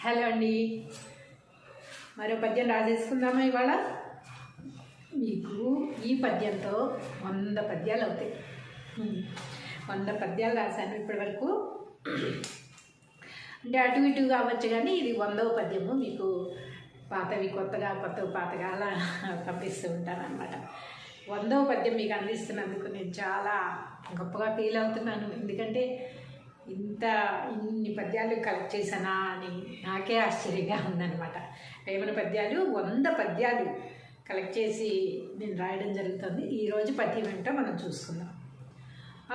Hello అండి, మరో పద్యం రాసేసుకుందామా ఇవాళ. మీకు ఈ పద్యంతో 100 పద్యాలు అవుతాయి. 100 పద్యాలు రాశాను ఇప్పటి వరకు. అంటే అటు ఇటు కావచ్చు, కానీ ఇది 100వ పద్యము. మీకు పాతవి కొత్తగా పాతగా అలా పంపిస్తూ ఉంటాను అనమాట. 100వ పద్యం మీకు అందిస్తున్నందుకు నేను చాలా గొప్పగా ఫీల్ అవుతున్నాను. ఎందుకంటే ఇన్ని పద్యాలు కలెక్ట్ చేశానా అని నాకే ఆశ్చర్యంగా ఉందన్నమాట. వేమన పద్యాలు 100 పద్యాలు కలెక్ట్ చేసి నేను రాయడం జరుగుతుంది. ఈరోజు పద్యం ఏంటో మనం చూసుకుందాం.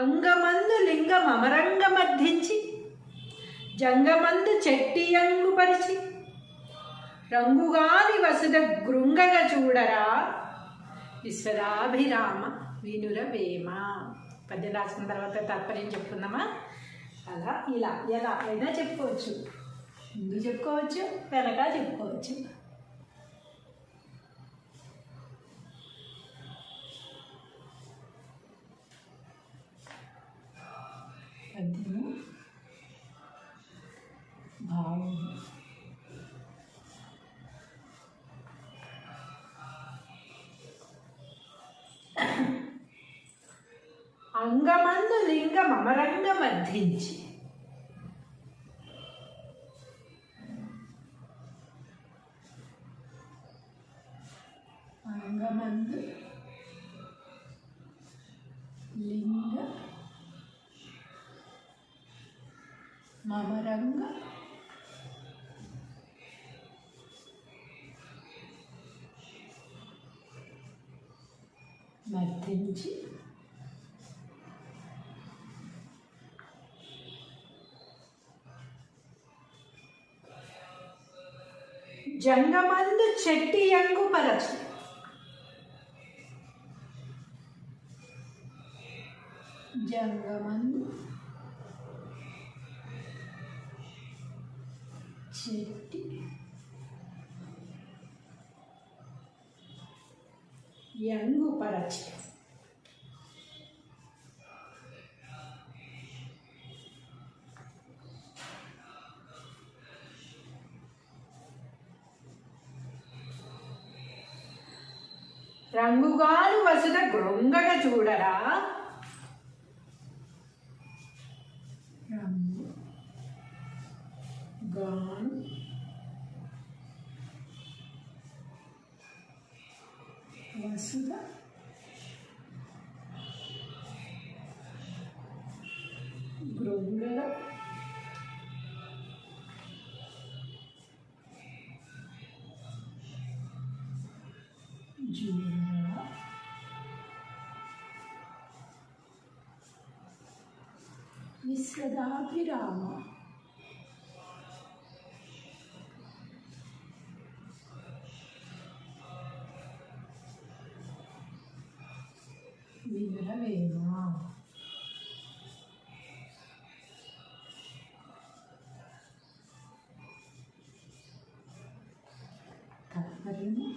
అంగమందు లింగం అమరంగ మర్ధించి, జంగమందు చెట్టి అంగుపరిచి, రంగుగాని వసుద గృంగగా చూడరా విశ్వదాభిరామ వినుర వేమ. పద్యం రాసిన తర్వాత తాత్పర్యం చెప్పుకుందామా. అలా ఇలా ఎలా అయినా చెప్పుకోవచ్చు, ముందు చెప్పుకోవచ్చు, వెనక చెప్పుకోవచ్చు. పద్యము భావం. అంగమందు లింగం అమరంగ మర్ధించి, అంగమందు లింగ మమరంగ మర్ధించి, జంగమందు చెట్టి అంగుపరచి, జంగమందు చెట్టి యంగుపరచి. రంగుగాను వసుద గృంగగా చూడరా, రంగు గాను వసుద గృంగగా చూడరా విశ్వదాభిరామ వినుర వేమ. తాత్పర్యము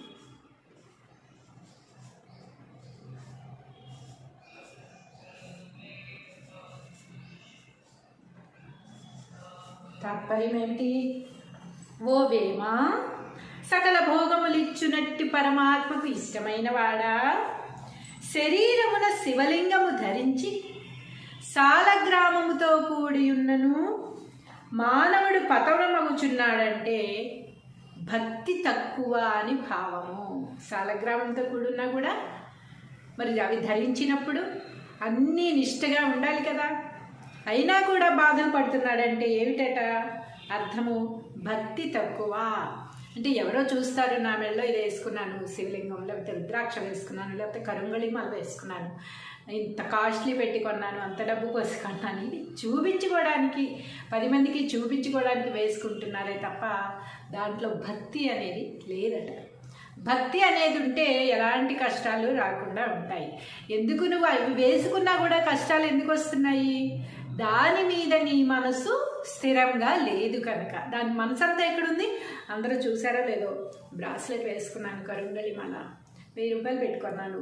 తాత్పర్యం ఏమిటి? ఓ వేమ, సకల భోగములిచ్చునట్టి పరమాత్మకు ఇష్టమైన వాడా, శరీరమున శివలింగము ధరించి సాలగ్రామముతో కూడి ఉన్నను మానవుడు పతనమగుచున్నాడంటే భక్తి తక్కువ అని భావము. సాలగ్రామంతో కూడున్నా కూడా మరి అవి ధరించినప్పుడు అన్నీ నిష్టగా ఉండాలి కదా, అయినా కూడా బాధలు పడుతున్నాడంటే ఏమిటట అర్థము? భక్తి తక్కువ. అంటే ఎవరో చూస్తారు, నా మెడలో ఇది వేసుకున్నాను శివలింగం, లేకపోతే రుద్రాక్ష వేసుకున్నాను, లేకపోతే కరుంగళిమాల వేసుకున్నాను, ఇంత కాస్ట్లీ పెట్టి కొన్నాను, అంత డబ్బు కోసి కొన్నాను, ఇది చూపించుకోవడానికి 10 మందికి చూపించుకోవడానికి వేసుకుంటున్నారే తప్ప దాంట్లో భక్తి అనేది లేదట. భక్తి అనేది ఉంటే ఎలాంటి కష్టాలు రాకుండా ఉంటాయి. ఎందుకు నువ్వు అవి వేసుకున్నా కూడా కష్టాలు ఎందుకు వస్తున్నాయి? దాని మీద నీ మనసు స్థిరంగా లేదు కనుక. దాని మనసు అంతా ఎక్కడుంది? అందరూ చూసారో లేదో, బ్రాస్లెట్ వేసుకున్నాను, కరుంగళిమాల 1000 రూపాయలు పెట్టుకున్నాను,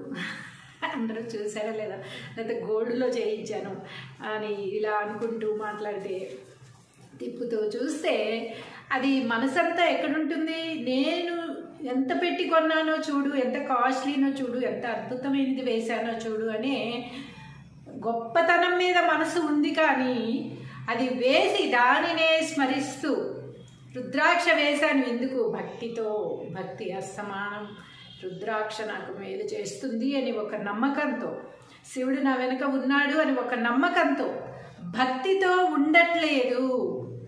అందరూ చూసారో లేదా, లేకపోతే గోల్డ్లో చేయించాను అని ఇలా అనుకుంటూ మాట్లాడితే తిప్పుతూ చూస్తే అది మనసంతా ఎక్కడుంటుంది? నేను ఎంత పెట్టి కొన్నానో చూడు, ఎంత కాస్ట్లీనో చూడు, ఎంత అద్భుతమైనది వేశానో చూడు అనే గొప్పతనం మీద మనసు ఉంది. కానీ అది వేసి దానినే స్మరిస్తూ రుద్రాక్ష వేశాను ఎందుకు? భక్తితో. భక్తి అస్తమానం రుద్రాక్ష నాకు మేలు చేస్తుంది అని ఒక నమ్మకంతో, శివుడు నా వెనుక ఉన్నాడు అని ఒక నమ్మకంతో, భక్తితో ఉండట్లేదు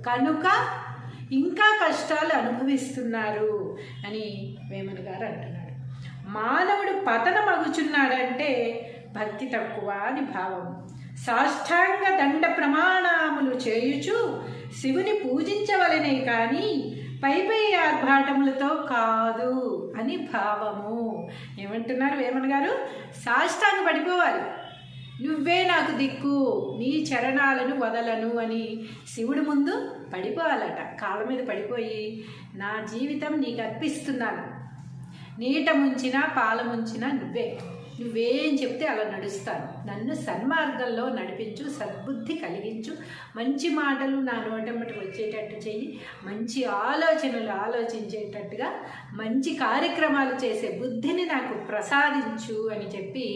కనుక ఇంకా కష్టాలు అనుభవిస్తున్నారు అని వేమన గారు అంటున్నాడు. మానవుడు పతనమగుచున్నాడంటే భక్తి తక్కువ అని భావం. సాష్టాంగ దండ ప్రమాణములు చేయుచు శివుని పూజించవలనే కానీ పై ఆర్భాటములతో కాదు అని భావము. ఏమంటున్నారు వేమన గారు? సాష్టాంగ పడిపోవాలి, నువ్వే నాకు దిక్కు, నీ చరణాలను వదలను అని శివుడి ముందు పడిపోవాలట. కాళ్ళ మీద పడిపోయి నా జీవితం నీకు అర్పిస్తున్నాను, నీట ముంచినా పాల ముంచినా నువ్వేం చెప్తే అలా నడుస్తాను, నన్ను సన్మార్గంలో నడిపించు, సద్బుద్ధి కలిగించు, మంచి మాటలు నా నోటమ్మటి వచ్చేటట్టు చెయ్యి, మంచి ఆలోచనలు ఆలోచించేటట్టుగా మంచి కార్యక్రమాలు చేసే బుద్ధిని నాకు ప్రసాదించు అని చెప్పి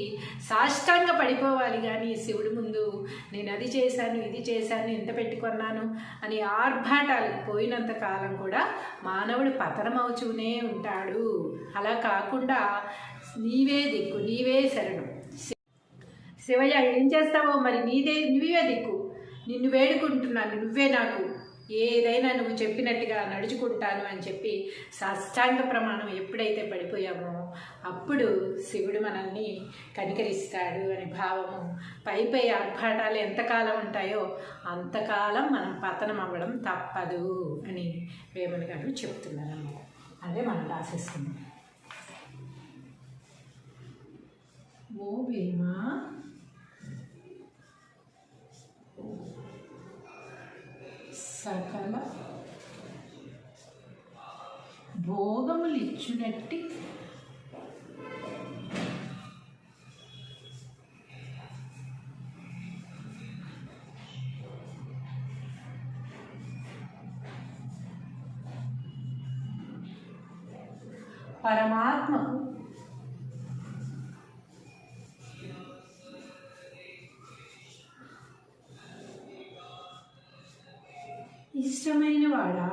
సాష్టాంగ పడిపోవాలి. కానీ శివుడి ముందు నేను అది చేశాను, ఇది చేశాను, ఇంత పెట్టుకున్నాను అని ఆర్భాటాలకు పోయినంత కాలం కూడా మానవుడు పతనమవుతూనే ఉంటాడు. అలా కాకుండా నీవే దిక్కు, నీవే శరణం, శివయ్య ఏం చేస్తావో మరి నువ్వే దిక్కు, నిన్ను వేడుకుంటున్నాను, నువ్వే నాకు ఏదైనా నువ్వు చెప్పినట్టుగా నడుచుకుంటాను అని చెప్పి సాష్టాంగ ప్రమాణం ఎప్పుడైతే పడిపోయామో అప్పుడు శివుడు మనల్ని కనికరిస్తాడు అని భావము. పై ఆర్భాటాలు ఎంతకాలం ఉంటాయో అంతకాలం మనం పతనం అవ్వడం తప్పదు అని వేమన గారు చెప్తున్నారు. అదే మనం రాసేస్తున్నాం. ఓ వేమ సకల భోగములు ఇచ్చినట్టి పరమాత్మకు ఇష్టమైన వాడా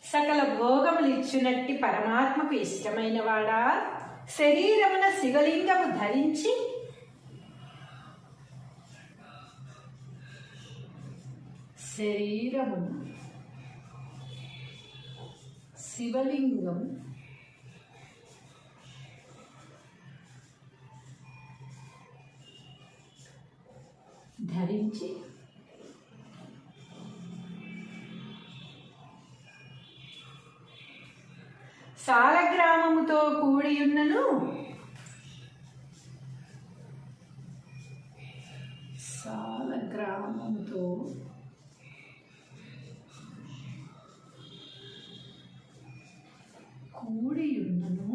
సకల భోగములు ఇచ్చినట్టి పరమాత్మకు ఇష్టమైన వాడా శరీరమున శివలింగము ధరించి శరీరమున శివలింగం ధరించి సాలగ్రామముతో కూడియున్నను సాలగ్రామముతో కూడియున్నను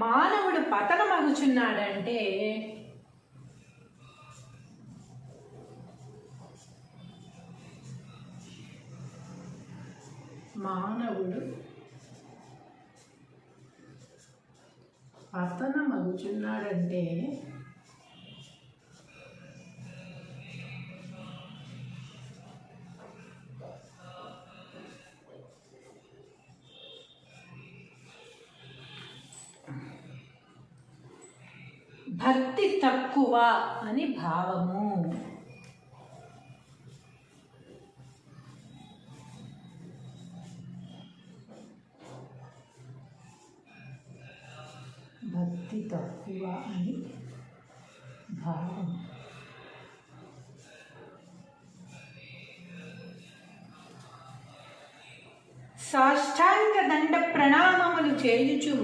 మానవుడు పతనమగుచున్నాడంటే మానవుడు పతనమగుచున్నాడంటే భక్తి తక్కువ అని భావము. భక్తి తక్కువ అని భావం. సాష్టాంగ దండ ప్రణామములు చేయుచు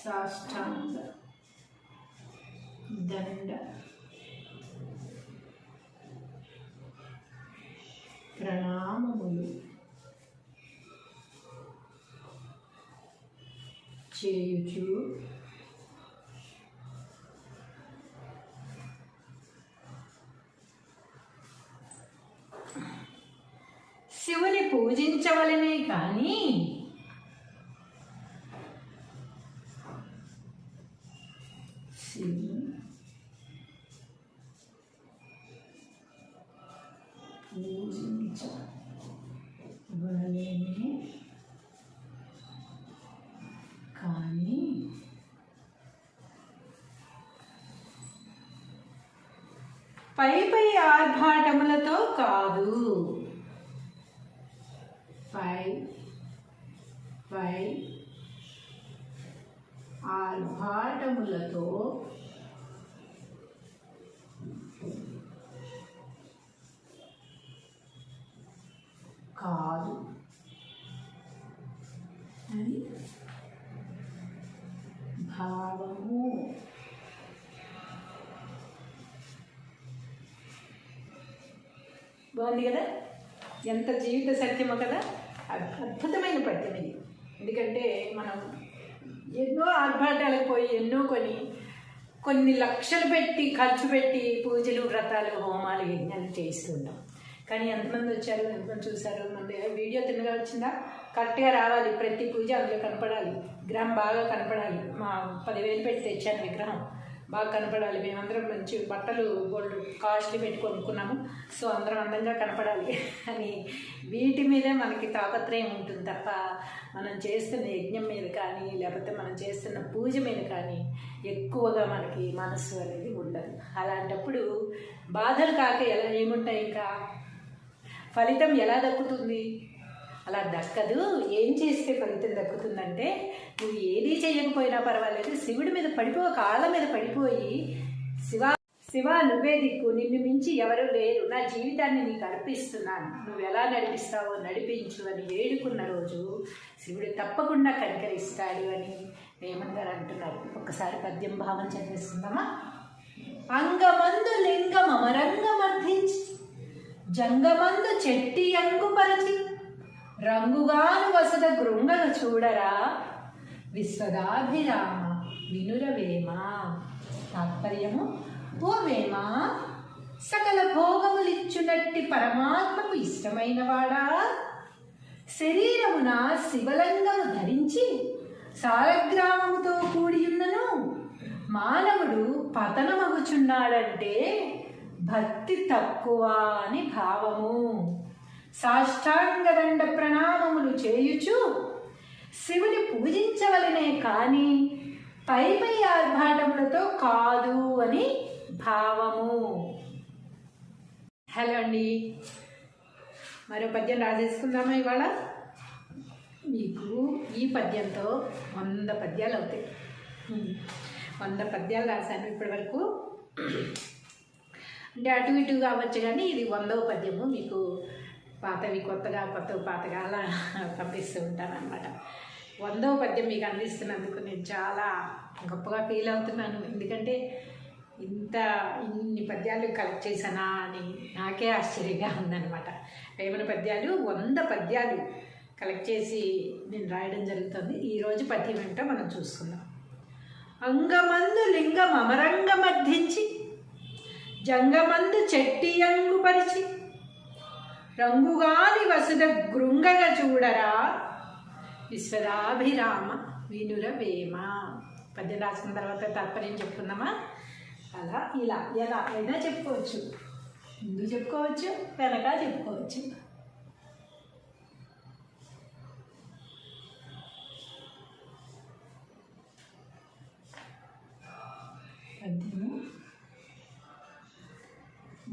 సాష్టాంగ దండ ప్రణామములు చేయుచు శివుని పూజించవలనే కానీ శివుని పూజించవలనే కానీ పై పై ఆర్భాటములతో కాదు. పై ఆర్భాటములతో కాదు అని భావము. బాగుంది కదా, ఎంత జీవిత సత్యమో కదా. అద్భుతమైన పద్యం ఇది. ఎందుకంటే మనం ఎన్నో ఆర్భాటాలకు పోయి ఎన్నో కొన్ని లక్షలు పెట్టి ఖర్చు పెట్టి పూజలు వ్రతాలు హోమాలు యజ్ఞాలు చేస్తుంటాం. కానీ ఎంతమంది వచ్చారు, ఎంతమంది చూశారు? మన వీడియో తిన్నగా వచ్చిందా? కరెక్ట్గా రావాలి, ప్రతి పూజ అందులో కనపడాలి, విగ్రహం బాగా కనపడాలి. మా 10,000 పెట్టి తెచ్చాను విగ్రహం, బాగా కనపడాలి. మేమందరం మంచి బట్టలు గోల్డ్ కాస్ట్లీ పెట్టి కొనుక్కున్నాము. సో అందరం అందంగా కనపడాలి అని వీటి మీదే మనకి తాపత్రయం ఉంటుంది తప్ప మనం చేస్తున్న యజ్ఞం మీద కానీ లేకపోతే మనం చేస్తున్న పూజ మీద కానీ ఎక్కువగా మనకి మనస్సు అనేది ఉండదు. అలాంటప్పుడు బాధలు కాక ఏముంటాయి? ఇంకా ఫలితం ఎలా దక్కుతుంది? అలా దక్కదు. ఏం చేస్తే ఫలితం దక్కుతుందంటే, నువ్వు ఏదీ చేయకపోయినా పర్వాలేదు, శివుడి మీద కాళ్ళ మీద పడిపోయి శివ నువ్వే దిక్కు, నిన్ను మించి ఎవరు లేరు, నా జీవితాన్ని నీకు అర్పిస్తున్నాను, నువ్వు ఎలా నడిపిస్తావో నడిపించు అని వేడుకున్న రోజు శివుడు తప్పకుండా కనికరిస్తాడు అని వేమన్ గారు అంటున్నారు. ఒక్కసారి పద్యం భావం చదివిస్తుందమ్మా. అంగమందు లింగమరంగమర్థించి జంగమందు చెట్టి అంగుపరచి రంగుగాను వసద గృంగను చూడరా విశ్వదాభిరామ వినురవేమ. తాత్పర్యము, ఓ వేమ, సకల భోగములిచ్చునట్టి పరమాత్మకు ఇష్టమైన వాడా, శరీరమున శివలింగము ధరించి సాలగ్రామముతో కూడియున్నను మానవుడు పతనమగుచున్నాడంటే భక్తి తక్కువ అని భావము. సాష్టాంగదండ ప్రణామములు చేయుచు శివుని పూజించవలనే కానీ పై ఆర్భాటములతో కాదు అని భావము. హలో అండి, మరో పద్యం రాసేసుకుందామా ఇవాళ? మీకు ఈ పద్యంతో 100 పద్యాలు అవుతాయి. 100 పద్యాలు రాశాను ఇప్పటి వరకు. అంటే అటు ఇటు కావచ్చు, కానీ ఇది 100వ పద్యము. మీకు పాతవి పాతగా అలా పంపిస్తూ ఉంటాను అనమాట. 100వ పద్యం మీకు అందిస్తున్నందుకు నేను చాలా గొప్పగా ఫీల్ అవుతున్నాను. ఎందుకంటే ఇన్ని పద్యాలు కలెక్ట్ చేశానా అని నాకే ఆశ్చర్యంగా ఉందన్నమాట. వేమన పద్యాలు 100 పద్యాలు కలెక్ట్ చేసి నేను రాయడం జరుగుతుంది. ఈరోజు పద్యం ఏంటో మనం చూసుకుందాం. అంగమందు లింగం అమరంగమర్థించి జంగమందు చెట్టి అంగుపరిచి రంగుగాని వసుద గృంగగా చూడరా విశ్వదాభిరామ వినురవేమ. పద్యం రాసుకున్న తర్వాత తాత్పర్యం చెప్పుకుందామా? అలా ఇలా ఎలా అయినా చెప్పుకోవచ్చు. ముందు చెప్పుకోవచ్చు, వెనక చెప్పుకోవచ్చు. పద్యము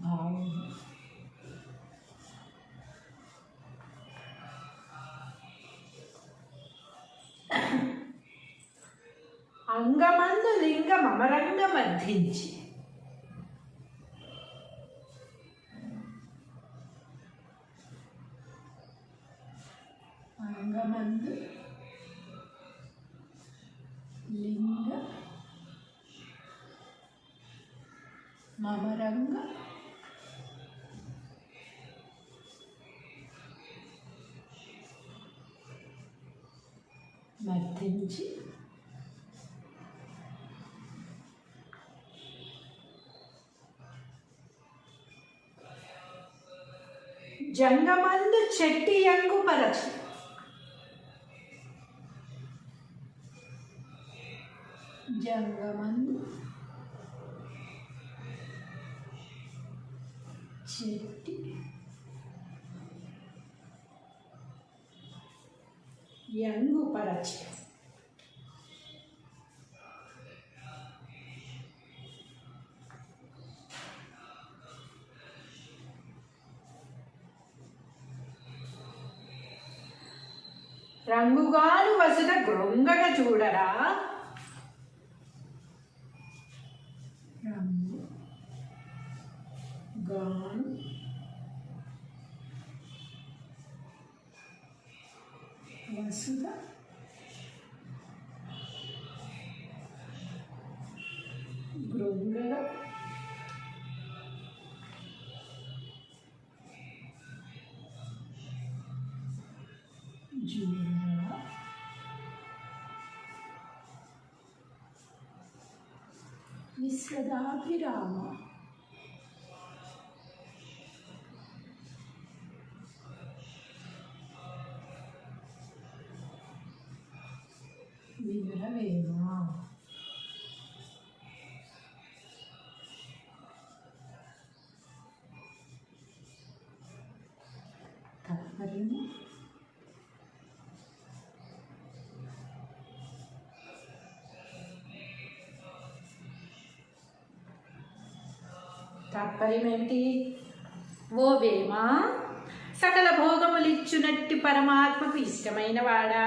భావం. అంగమందు లింగం అమరంగమర్థించి అంగమందు లింగ మమరంగ మర్దించి జంగమందు చెట్టి యంగు పరచి జంగమందు చెట్టి యంగు పరచి రంగుగాను వసుద గ్రొంగగ చూడరా రంగు గాను వసుద గ్రొంగగ జూడరా విశ్వదాభిరామ వివరవేమ తాత్పర్యం తాత్పర్యం ఏమిటి? ఓ వేమ, సకల భోగములిచ్చునట్టి పరమాత్మకు ఇష్టమైన వాడా,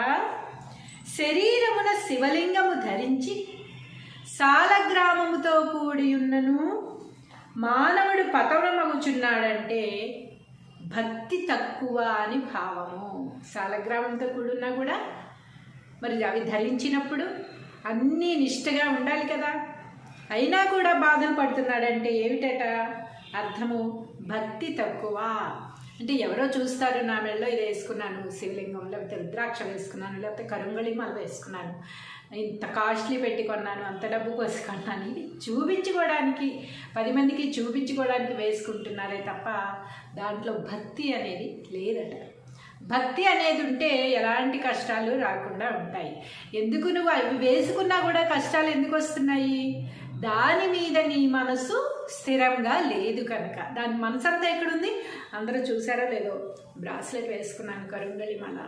శరీరమున శివలింగము ధరించి సాలగ్రామముతో కూడి ఉన్నను మానవుడు పతనమగుచున్నాడంటే భక్తి తక్కువ అని భావము. సాలగ్రామంతో కూడున్నా కూడా మరి అవి ధరించినప్పుడు అన్నీ నిష్టగా ఉండాలి కదా, అయినా కూడా బాధలు పడుతున్నాడంటే ఏమిటట అర్థము? భక్తి తక్కువ. అంటే ఎవరో చూస్తారు, నా మెడలో ఇది వేసుకున్నాను శివలింగం, లేకపోతే రుద్రాక్ష వేసుకున్నాను, లేకపోతే కరుంగళి మాల వేసుకున్నాను, ఇంత కాస్ట్లీ పెట్టి కొన్నాను, అంత డబ్బు కోసి కొన్నాను, ఇది చూపించుకోవడానికి 10 మందికి చూపించుకోవడానికి వేసుకుంటున్నారే తప్ప దాంట్లో భక్తి అనేది లేదట. భక్తి అనేది ఉంటే ఎలాంటి కష్టాలు రాకుండా ఉంటాయి. ఎందుకు నువ్వు అవి వేసుకున్నా కూడా కష్టాలు ఎందుకు వస్తున్నాయి? దాని మీద నీ మనసు స్థిరంగా లేదు కనుక. దాని మనసు అంతా ఎక్కడుంది? అందరూ చూసారో లేదో, బ్రాస్లెట్ వేసుకున్నాను, కరుంగళి మాల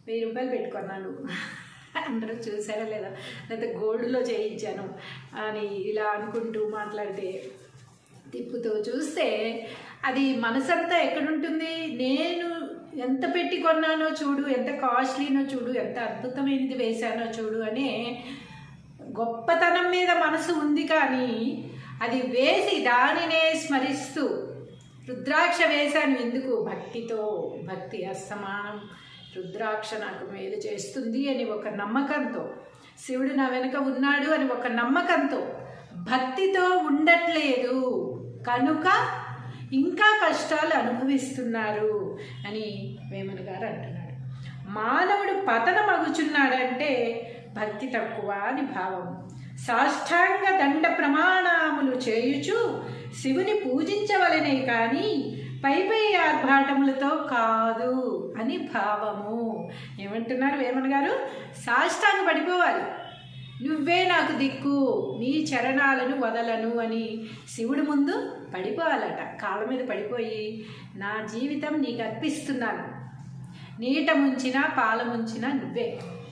1000 రూపాయలు పెట్టుకున్నాను, అందరూ చూసారో లేదో, లేకపోతే గోల్డ్లో చేయించాను అని ఇలా అనుకుంటూ మాట్లాడితే తిప్పుతూ చూస్తే అది మనసంతా ఎక్కడుంటుంది? నేను ఎంత పెట్టి కొన్నానో చూడు, ఎంత కాస్ట్లీనో చూడు, ఎంత అద్భుతమైనది వేశానో చూడు అనే గొప్పతనం మీద మనసు ఉంది. కానీ అది వేసి దానినే స్మరిస్తూ రుద్రాక్ష వేశాను ఎందుకు? భక్తితో. భక్తి అస్తమానం రుద్రాక్ష నాకు మేలు చేస్తుంది అని ఒక నమ్మకంతో, శివుడు నా వెనుక ఉన్నాడు అని ఒక నమ్మకంతో, భక్తితో ఉండట్లేదు కనుక ఇంకా కష్టాలు అనుభవిస్తున్నారు అని వేమన గారు అంటున్నాడు. మానవుడు పతనమగుచున్నాడంటే భక్తి తక్కువ అని భావం. సాష్టాంగ దండ ప్రమాణములు చేయుచు శివుని పూజించవలనే కానీ పై ఆర్భాటములతో కాదు అని భావము. ఏమంటున్నారు వేమన గారు? సాష్టాంగ పడిపోవాలి, నువ్వే నాకు దిక్కు, నీ చరణాలను వదలను అని శివుడి ముందు పడిపోవాలట. కాళ్ళ మీద పడిపోయి నా జీవితం నీకు అర్పిస్తున్నాను, నీట ముంచినా పాల ముంచినా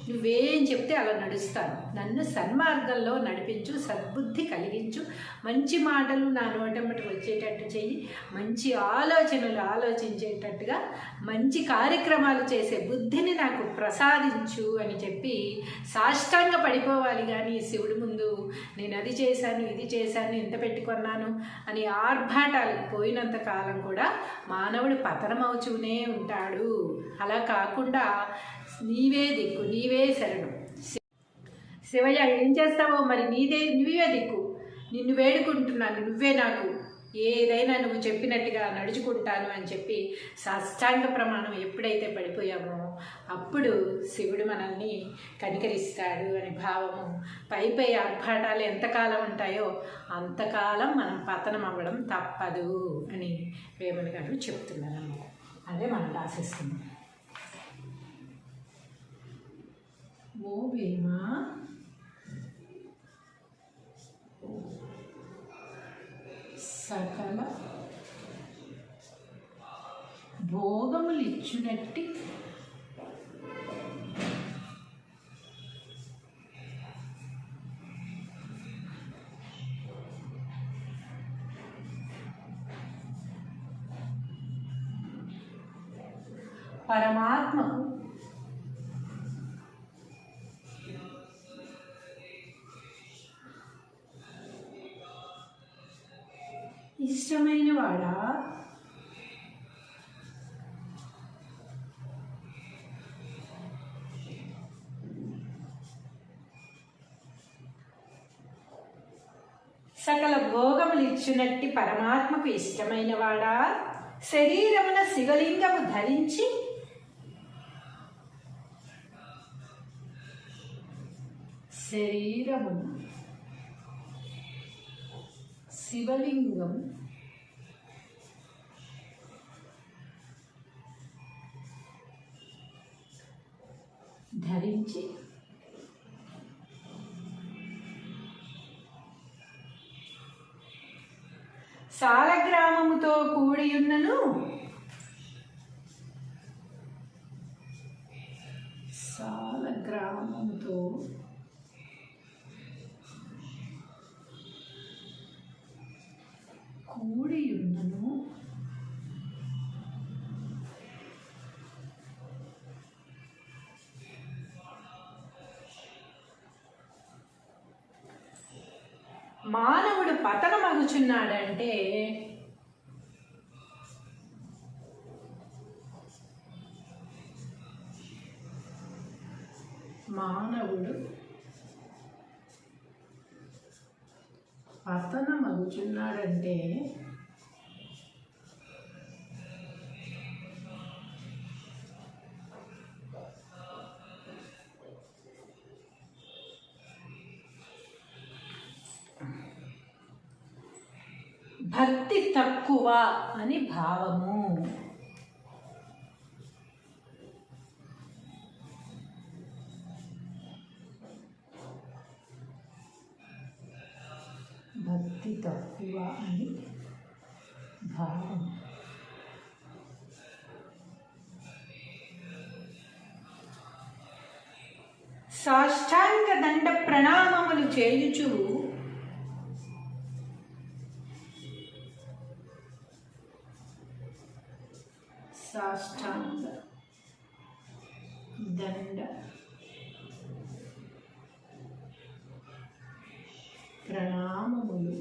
నువ్వేం చెప్తే అలా నడుస్తాను, నన్ను సన్మార్గంలో నడిపించు, సద్బుద్ధి కలిగించు, మంచి మాటలు నా నోటమ్మటి వచ్చేటట్టు చెయ్యి, మంచి ఆలోచనలు ఆలోచించేటట్టుగా మంచి కార్యక్రమాలు చేసే బుద్ధిని నాకు ప్రసాదించు అని చెప్పి సాష్టాంగ పడిపోవాలి. కానీ శివుడి ముందు నేను అది చేశాను, ఇది చేశాను, ఇంత పెట్టుకున్నాను అని ఆర్భాటాలకు పోయినంత కాలం కూడా మానవుడు పతనమవుతూనే ఉంటాడు. అలా కాకుండా నీవే దిక్కు, నీవే శరణు, శివయ్య ఏం చేస్తావో మరి నువ్వే దిక్కు, నిన్ను వేడుకుంటున్నాను, నువ్వే నాకు ఏదైనా నువ్వు చెప్పినట్టుగా నడుచుకుంటాను అని చెప్పి సాష్టాంగ ప్రమాణం ఎప్పుడైతే పడిపోయామో అప్పుడు శివుడు మనల్ని కనికరిస్తాడు అని భావము. పై ఆర్భాటాలు ఎంతకాలం ఉంటాయో అంతకాలం మనం పతనం అవ్వడం తప్పదు అని వేమన గారు చెప్తున్నారు. అదే మనం ఆశిస్తున్నాం. ఓ వేమ సకల భోగములు ఇచ్చినట్టి పరమాత్మకు ఇష్టమైన వాడా సకల భోగములు ఇచ్చినట్టి పరమాత్మకు ఇష్టమైన వాడా శరీరమున శివలింగము ధరించి శరీరమున శివలింగం ధరించి సాలగ్రామముతో కూడియున్నను సాలగ్రామముతో కూడియున్నను మానవుడు పతనమగుచున్నాడంటే మానవుడు పతనమగుచున్నాడంటే భక్తి తక్కువ అని భావము. భక్తి తక్కువ అని భావం. సాష్టాంగ దండ ప్రణామములు చేయుచు సాష్టాంగ దండ ప్రణామములు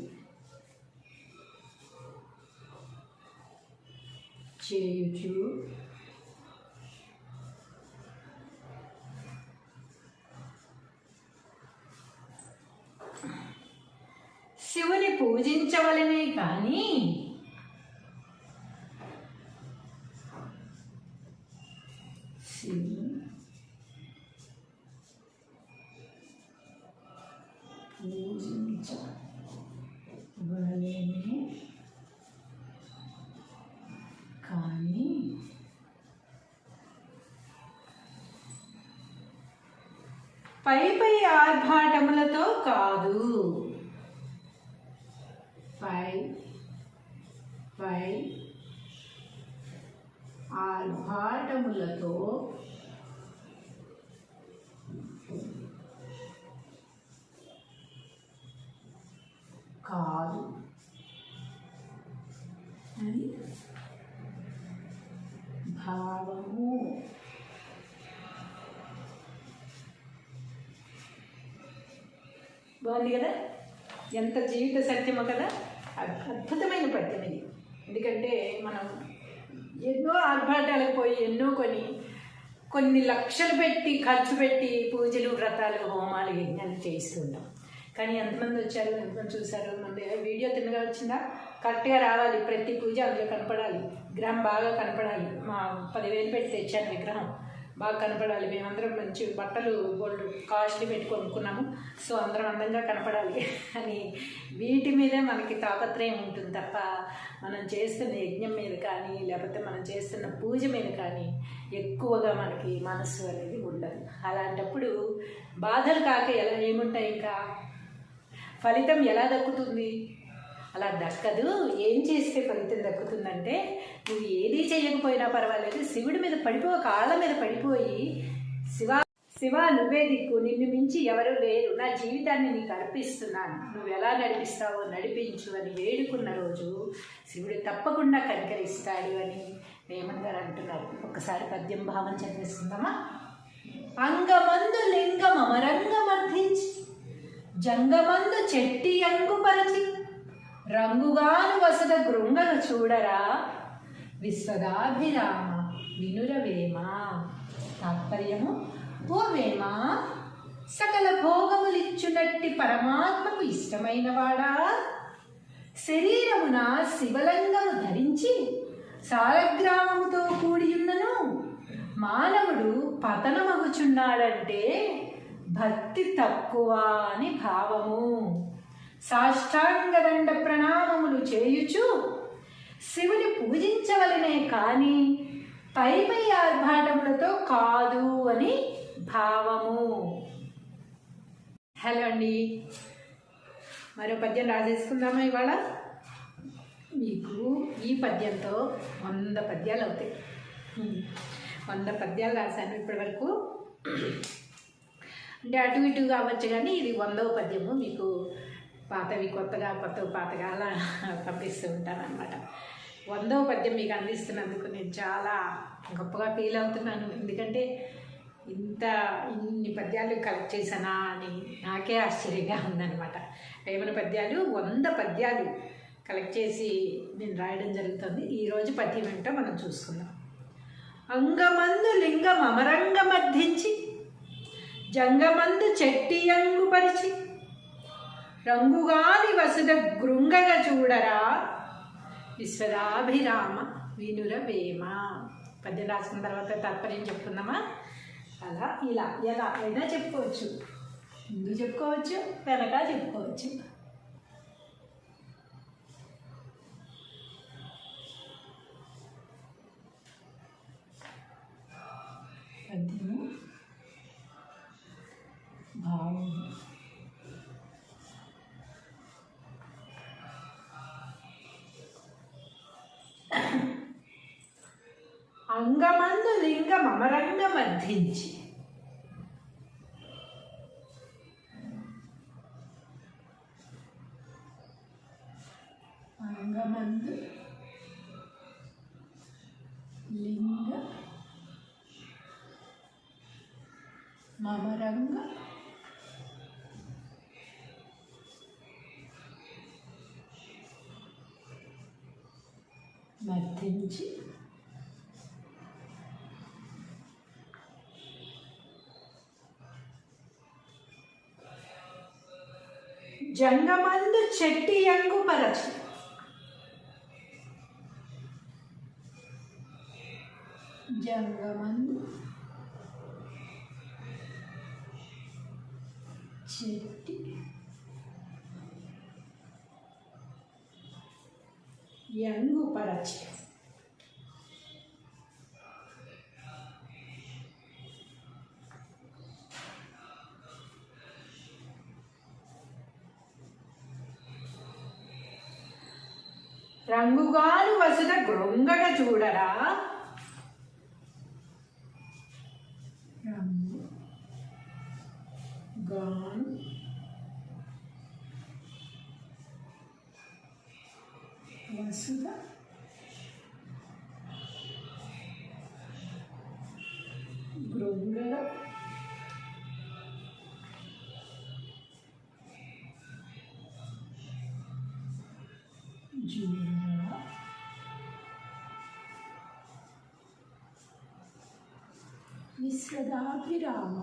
చేయుచు శివుని పూజించవలనే కానీ శివుని పూజించవలనే కానీ పై ఆర్భాటములతో కాదు. పై ఆర్భాటములతో కాదు అని భావము. బాగుంది కదా, ఎంత జీవిత సత్యమో కదా. అద్భుతమైన పద్యం ఇది. ఎందుకంటే మనం ఎన్నో ఆర్భాటాలకు పోయి ఎన్నో కొన్ని లక్షలు పెట్టి ఖర్చు పెట్టి పూజలు వ్రతాలు హోమాలు యజ్ఞాలు చేయిస్తుంటాం. కానీ ఎంతమంది వచ్చారు, ఎంతమంది చూశారు? మన వీడియో తిన్నగా వచ్చిందా? కరెక్ట్గా రావాలి, ప్రతి పూజ అందులో కనపడాలి, విగ్రహం బాగా కనపడాలి. మా 10,000 పెట్టి తెచ్చాను విగ్రహం, బాగా కనపడాలి. మేమందరం మంచి బట్టలు గోల్డ్ కాస్ట్లీ పెట్టి కొనుక్కున్నాము, సో అందరం అందంగా కనపడాలి అని వీటి మీదే మనకి తాపత్రయం ఉంటుంది తప్ప మనం చేస్తున్న యజ్ఞం మీద కానీ లేకపోతే మనం చేస్తున్న పూజ మీద కానీ ఎక్కువగా మనకి మనసు అనేది ఉండదు. అలాంటప్పుడు బాధలు కాక ఎలా ఏముంటాయి, ఇంకా ఫలితం ఎలా దక్కుతుంది? అలా దక్కదు. ఏం చేస్తే ఫలితం దక్కుతుందంటే, నువ్వు ఏదీ చేయకపోయినా పర్వాలేదు, శివుడి మీద పడిపోయి, కాళ్ళ మీద పడిపోయి, శివ నువ్వే దిక్కు, నిన్ను మించి ఎవరు లేరు, నా జీవితాన్ని నీకు అర్పిస్తున్నాను, నువ్వు ఎలా నడిపిస్తావో నడిపించు అని వేడుకున్న రోజు శివుడు తప్పకుండా కనికరిస్తాడు అని వేమన్ గారు అంటున్నారు. ఒకసారి పద్యం భావం చదివేసుకుందామా? అంగమందు లింగం అమరంగమర్థించి, జంగమందు చెట్టి అంగుపరచి, రంగుగాను వసద గృంగగ చూడరా, విశ్వదాభిరామ వినురవేమ. తాత్పర్యము: ఓ వేమ, సకల భోగములిచ్చునట్టి పరమాత్మకు ఇష్టమైన వాడా, శరీరమున శివలింగము ధరించి సాలగ్రామముతో కూడియున్నను మానవుడు పతనమగుచున్నాడంటే భక్తి తక్కువ అని భావము. సాష్టాంగదండ ప్రణామములు చేయుచు శివుని పూజించవలనే కానీ పై ఆర్భాటములతో కాదు అని భావము. హలో అండి, మరో పద్యం రాసేసుకుందామా ఇవాళ? మీకు ఈ పద్యంతో 100 పద్యాలు అవుతాయి. 100 పద్యాలు రాశాను ఇప్పటి వరకు. అంటే అటు ఇటు కావచ్చు, కానీ ఇది 100వ పద్యము. మీకు పాతవి కొత్తగా, కొత్తవి పాతగా అలా పంపిస్తూ ఉంటాను అనమాట. 100వ పద్యం మీకు అందిస్తున్నందుకు నేను చాలా గొప్పగా ఫీల్ అవుతున్నాను. ఎందుకంటే ఇన్ని పద్యాలు కలెక్ట్ చేశానా అని నాకే ఆశ్చర్యంగా ఉందన్నమాట. వేమన పద్యాలు 100 పద్యాలు కలెక్ట్ చేసి నేను రాయడం జరుగుతుంది. ఈరోజు పద్యం ఏంటో మనం చూసుకుందాం. అంగమందు లింగం అమరంగమర్థించి, జంగమందు చెట్టి అంగుపరిచి, రంగుగాని వసుద గృంగగా చూడరా, విశ్వదాభిరామ వినురవేమ. పద్యం రాసుకున్న తర్వాత తాత్పర్యం చెప్పుకుందామా? అలా ఇలా ఎలా అయినా చెప్పుకోవచ్చు. ముందు చెప్పుకోవచ్చు, వెనక చెప్పుకోవచ్చు. పద్యము భావం. అంగమందు లింగం అమరంగమర్థించి, అంగమందు లింగ మమరంగ మర్థించి, జంగమందు చెట్టి అంగుపరచి, జంగమందు చెట్టి యంగుపరచి, రంగుగాను వసుద గృంగగా చూడరా, రంగు గాను వసుద గృంగగా చూడరా, విశ్వదాభిరామ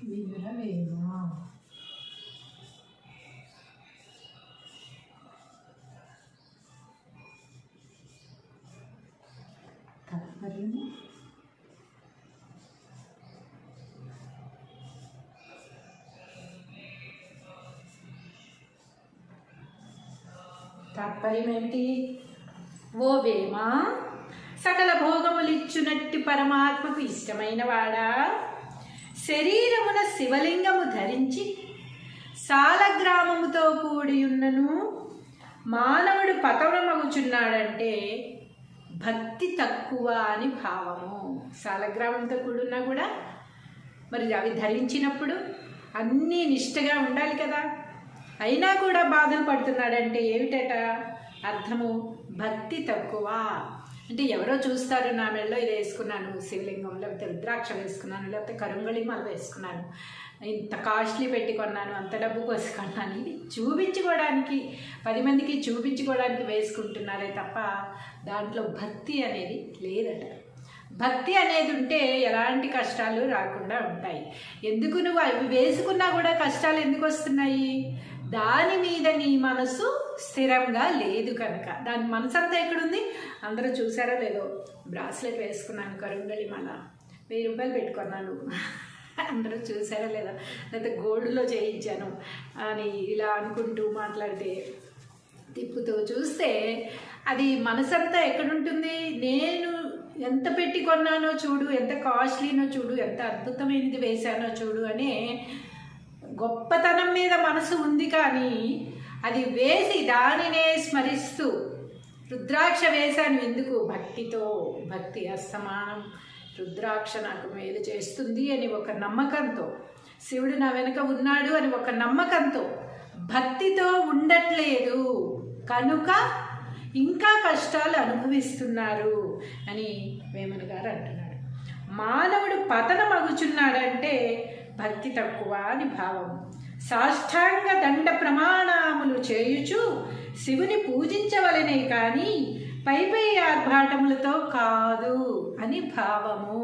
వీరవేమ తాత్పర్యము తాత్పర్యం ఏమిటి? ఓ వేమ, సకల భోగములిచ్చునట్టి పరమాత్మకు ఇష్టమైన వాడా, శరీరమున శివలింగము ధరించి సాలగ్రామముతో కూడి ఉన్నను మానవుడు పతనమగుచున్నాడంటే భక్తి తక్కువ అని భావము. సాలగ్రామంతో కూడున్నా కూడా మరి అవి ధరించినప్పుడు అన్నీ నిష్టగా ఉండాలి కదా, అయినా కూడా బాధలు పడుతున్నాడంటే ఏమిటట అర్థము? భక్తి తక్కువ. అంటే ఎవరో చూస్తారు, నా మెడలో ఇది వేసుకున్నాను శివలింగం, లేకపోతే రుద్రాక్ష వేసుకున్నాను, లేకపోతే కరుంగళి మాల వేసుకున్నాను, ఇంత కాస్ట్లీ పెట్టి కొన్నాను, అంత డబ్బు కోసి కొన్నాను, ఇవి చూపించుకోవడానికి 10 మందికి చూపించుకోవడానికి వేసుకుంటున్నారే తప్ప దాంట్లో భక్తి అనేది లేదట. భక్తి అనేది ఉంటే ఎలాంటి కష్టాలు రాకుండా ఉంటాయి. ఎందుకు నువ్వు అవి వేసుకున్నా కూడా కష్టాలు ఎందుకు వస్తున్నాయి? దాని మీద నీ మనసు స్థిరంగా లేదు కనుక. దాని మనసు అంతా ఎక్కడుంది? అందరూ చూసారో లేదో, బ్రాస్లెట్ వేసుకున్నాను, కరుంగళి మాల 1000 రూపాయలు పెట్టుకున్నాను, అందరూ చూసారో లేదో, లేకపోతే గోల్డ్లో చేయించాను అని ఇలా అనుకుంటూ మాట్లాడితే తిప్పుతూ చూస్తే అది మనసంతా ఎక్కడుంటుంది? నేను ఎంత పెట్టి కొన్నానో చూడు, ఎంత కాస్ట్లీనో చూడు, ఎంత అద్భుతమైనది వేశానో చూడు అనే గొప్పతనం మీద మనసు ఉంది. కానీ అది వేసి దానినే స్మరిస్తూ రుద్రాక్ష వేశాను ఎందుకు? భక్తితో. భక్తి అస్తమానం రుద్రాక్ష నాకు మేలు చేస్తుంది అని ఒక నమ్మకంతో, శివుడు నా వెనుక ఉన్నాడు అని ఒక నమ్మకంతో, భక్తితో ఉండట్లేదు కనుక ఇంకా కష్టాలు అనుభవిస్తున్నారు అని వేమన గారు అంటున్నాడు. మానవుడు పతనమగుచున్నాడంటే భక్తి తక్కువ అని భావం. సాష్టాంగ దండ ప్రమాణములు చేయుచు శివుని పూజించవలనే కానీ పై ఆర్భాటములతో కాదు అని భావము.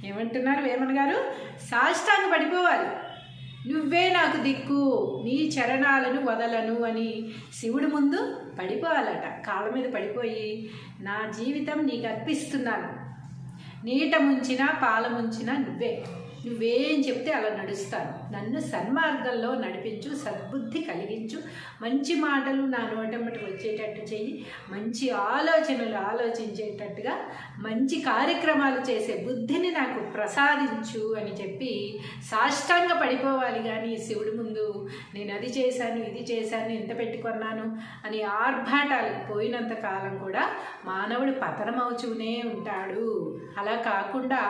ఏమంటున్నారు వేమన గారు? సాష్టాంగ పడిపోవాలి, నువ్వే నాకు దిక్కు, నీ చరణాలను వదలను అని శివుడి ముందు పడిపోవాలట. కాళ్ళ మీద పడిపోయి నా జీవితం నీకు అర్పిస్తున్నాను, నీట ముంచినా పాల ముంచినా నువ్వేం చెప్తే అలా నడుస్తాను, నన్ను సన్మార్గంలో నడిపించు, సద్బుద్ధి కలిగించు, మంచి మాటలు నా నోటమ్మటి వచ్చేటట్టు చెయ్యి, మంచి ఆలోచనలు ఆలోచించేటట్టుగా మంచి కార్యక్రమాలు చేసే బుద్ధిని నాకు ప్రసాదించు అని చెప్పి సాష్టాంగ పడిపోవాలి. కానీ శివుడి ముందు నేను అది చేశాను, ఇది చేశాను, ఎంత పెట్టుకున్నాను అని ఆర్భాటాలకు పోయినంత కాలం కూడా మానవుడు పతనమవుతూనే ఉంటాడు. అలా కాకుండా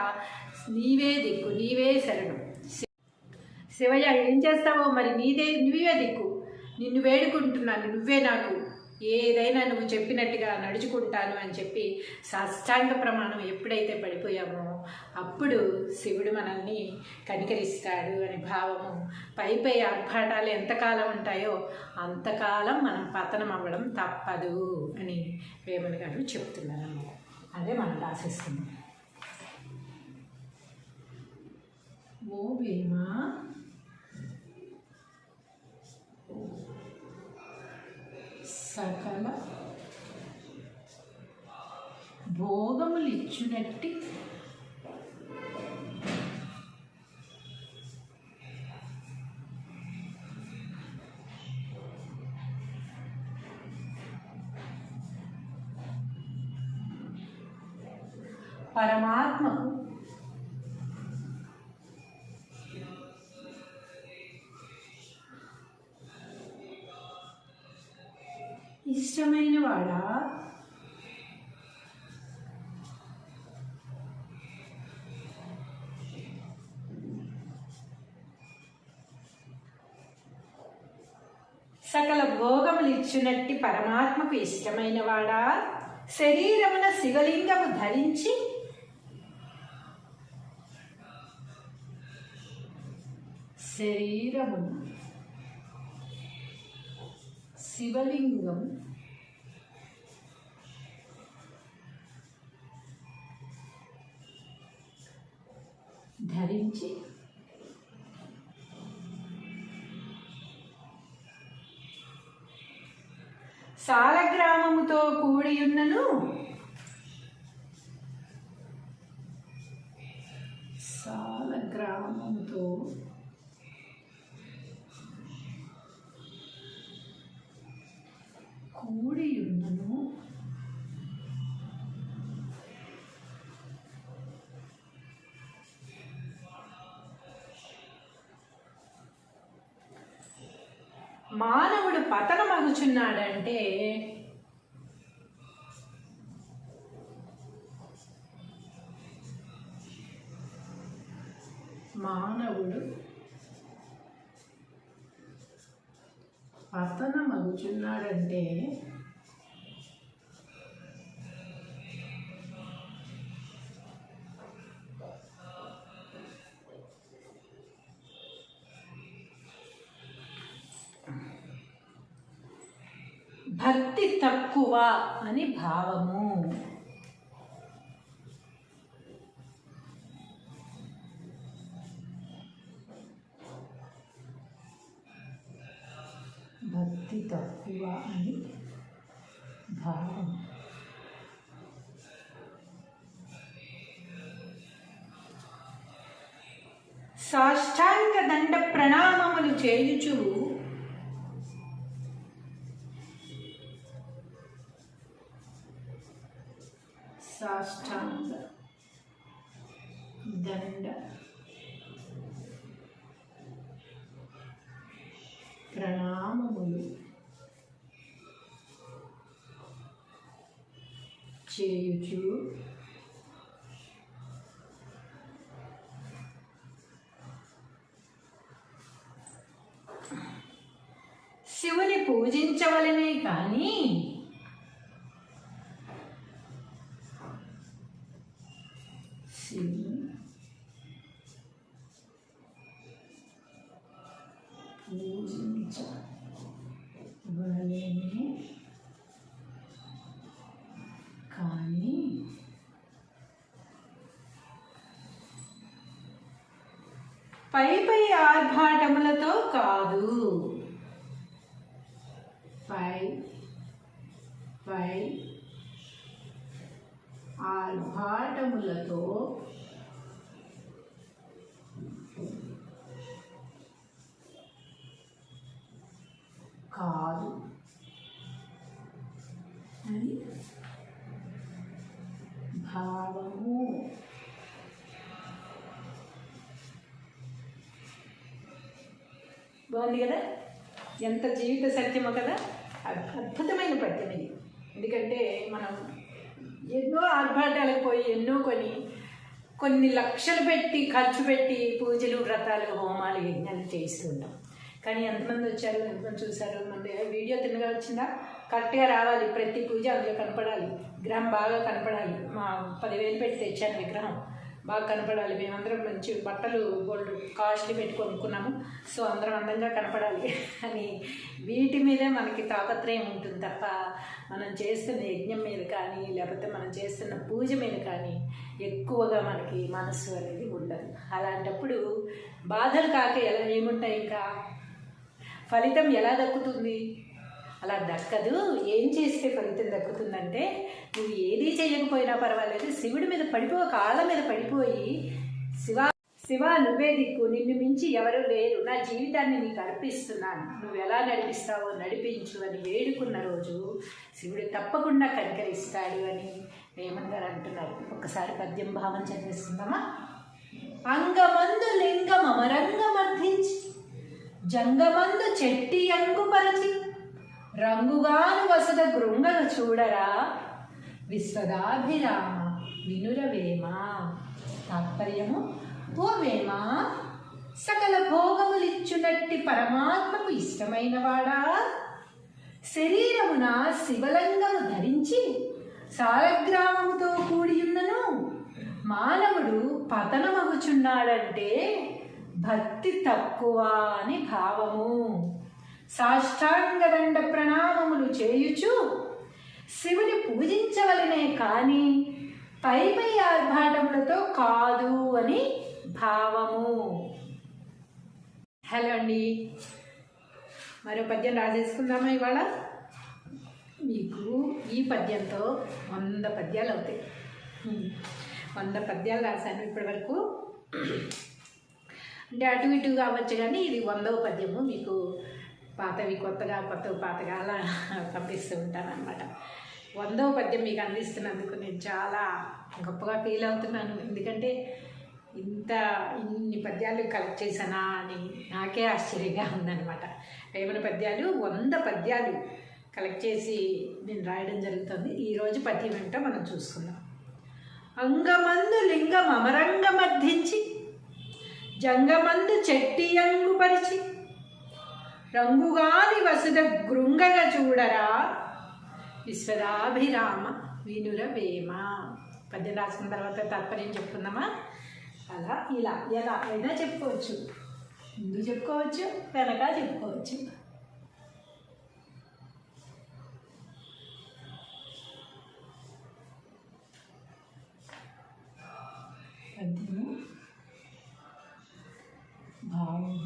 నీవే దిక్కు, నీవే శరణు, శివయ్య ఏం చేస్తావో మరి నువ్వే దిక్కు, నిన్ను వేడుకుంటున్నాను, నువ్వే నాకు ఏదైనా నువ్వు చెప్పినట్టుగా నడుచుకుంటాను అని చెప్పి సాష్టాంగ ప్రమాణం ఎప్పుడైతే పడిపోయామో అప్పుడు శివుడు మనల్ని కనికరిస్తాడు అని భావము. పై ఆర్భాటాలు ఎంతకాలం ఉంటాయో అంతకాలం మనం పతనం అవ్వడం తప్పదు అని వేమన గారు చెప్తున్నారు. అదే మనం రాసేస్తున్నాం. ఓ వేమ, సకల భోగములిచ్చునట్టి పరమాత్మకు ఇష్టమైన వాడా, సకల భోగములిచ్చునట్టి పరమాత్మకు ఇష్టమైన వాడా, శరీరమున శివలింగము ధరించి శివలింగం ధరించి సాలగ్రామముతో కూడియున్నను సాలగ్రామముతో కూడియున్నను మానవుడు పతనమగుచున్నాడంటే మానవుడు పతనమగుచున్నాడంటే భక్తి తక్కువ అని భావము. భక్తి తక్కువ అని భావం. సాష్టాంగ దండ ప్రణామములు చేయుచు సాష్టాంగ దండ ప్రణామములు చేయుచు శివుని పూజించవలనే కానీ శివుని పూజించవలనే కానీ పై పై ఆర్భాటములతో కాదు. పై పై ఆర్భాటములతో కాదు అని భావము. బాగుంది కదా, ఎంత జీవిత సత్యమో కదా. అద్భుతమైన పద్యం ఇది. ఎందుకంటే మనం ఎన్నో ఆర్భాటాలకు పోయి ఎన్నో కొన్ని లక్షలు పెట్టి ఖర్చు పెట్టి పూజలు వ్రతాలు హోమాలు యజ్ఞాలు చేస్తుంటాం. కానీ ఎంతమంది వచ్చారు, ఎంతమంది చూశారు, మన వీడియో తిన్నగా వచ్చిందా, కరెక్ట్గా రావాలి. ప్రతి పూజ అందులో కనపడాలి, విగ్రహం బాగా కనపడాలి. మా 10,000 పెట్టి తెచ్చాను విగ్రహం, బాగా కనపడాలి. మేమందరం మంచి బట్టలు గోల్డ్ కాస్ట్లీ పెట్టి కొనుక్కున్నాము. సో అందరం అందంగా కనపడాలి అని వీటి మీదే మనకి తాపత్రయం ఉంటుంది తప్ప మనం చేస్తున్న యజ్ఞం మీద కానీ లేకపోతే మనం చేస్తున్న పూజ మీద కానీ ఎక్కువగా మనకి మనస్సు అనేది ఉండదు. అలాంటప్పుడు బాధలు కాక ఏముంటాయి, ఇంకా ఫలితం ఎలా దక్కుతుంది? అలా దక్కదు. ఏం చేస్తే ఫలితం దక్కుతుందంటే, నువ్వు ఏదీ చేయకపోయినా పర్వాలేదు, శివుడి మీద కాళ్ళ మీద పడిపోయి శివ నువ్వే దిక్కు, నిన్ను మించి ఎవరు లేరు, నా జీవితాన్ని నీకు అర్పిస్తున్నాను, నువ్వు ఎలా నడిపిస్తావో నడిపించు అని వేడుకున్న రోజు శివుడు తప్పకుండా కనికరిస్తాడు అని వేమన గారు అంటున్నారు. ఒక్కసారి పద్యం భావం చదివిస్తుందమ్మా. అంగమందు లింగం అమరంగమర్థించి జంగమందు చెట్టి అంగుపరచి రంగుగాను వసద గృంగను చూడరా విశ్వదాభిరామ వినురవేమ. తాత్పర్యము, ఓ వేమ, సకల భోగములిచ్చునట్టి పరమాత్మకు ఇష్టమైన వాడా, శరీరమున శివలింగము ధరించి సాలగ్రామముతో కూడియున్నను మానవుడు పతనమగుచున్నాడంటే భక్తి తక్కువ అని భావము. సాష్టాంగదండ ప్రణామములు చేయుచు శివుని పూజించవలనే కానీ పై పై ఆర్భాటములతో కాదు అని భావము. హలో అండి, మరో పద్యం రాసేసుకుందామా ఇవాళ? మీకు ఈ పద్యంతో 100 పద్యాలు అవుతాయి. 100 పద్యాలు రాశాను ఇప్పటి వరకు. అంటే అటు ఇటు కావచ్చు, కానీ ఇది 100వ పద్యము. మీకు పాతవి కొత్తగా, కొత్తవి పాతగా అలా పంపిస్తూ ఉంటాను అనమాట. 100వ పద్యం మీకు అందిస్తున్నందుకు నేను చాలా గొప్పగా ఫీల్ అవుతున్నాను. ఎందుకంటే ఇన్ని పద్యాలు కలెక్ట్ చేశానా అని నాకే ఆశ్చర్యంగా ఉందన్నమాట. వేమన పద్యాలు 100 పద్యాలు కలెక్ట్ చేసి నేను రాయడం జరుగుతుంది. ఈరోజు పద్యం ఏంటో మనం చూసుకుందాం. అంగమందు లింగం అమరంగమర్ధించి జంగమందు చెట్టియంగు పరిచి రంగుగాని వసుద గృంగగా చూడరా విశ్వదాభిరామ వినుర వేమ. పద్యం రాసుకున్న తర్వాత తాత్పర్యం చెప్పుకుందామా? అలా ఇలా ఎలా అయినా చెప్పుకోవచ్చు. ముందు చెప్పుకోవచ్చు, వెనక చెప్పుకోవచ్చు. పద్యము భావం.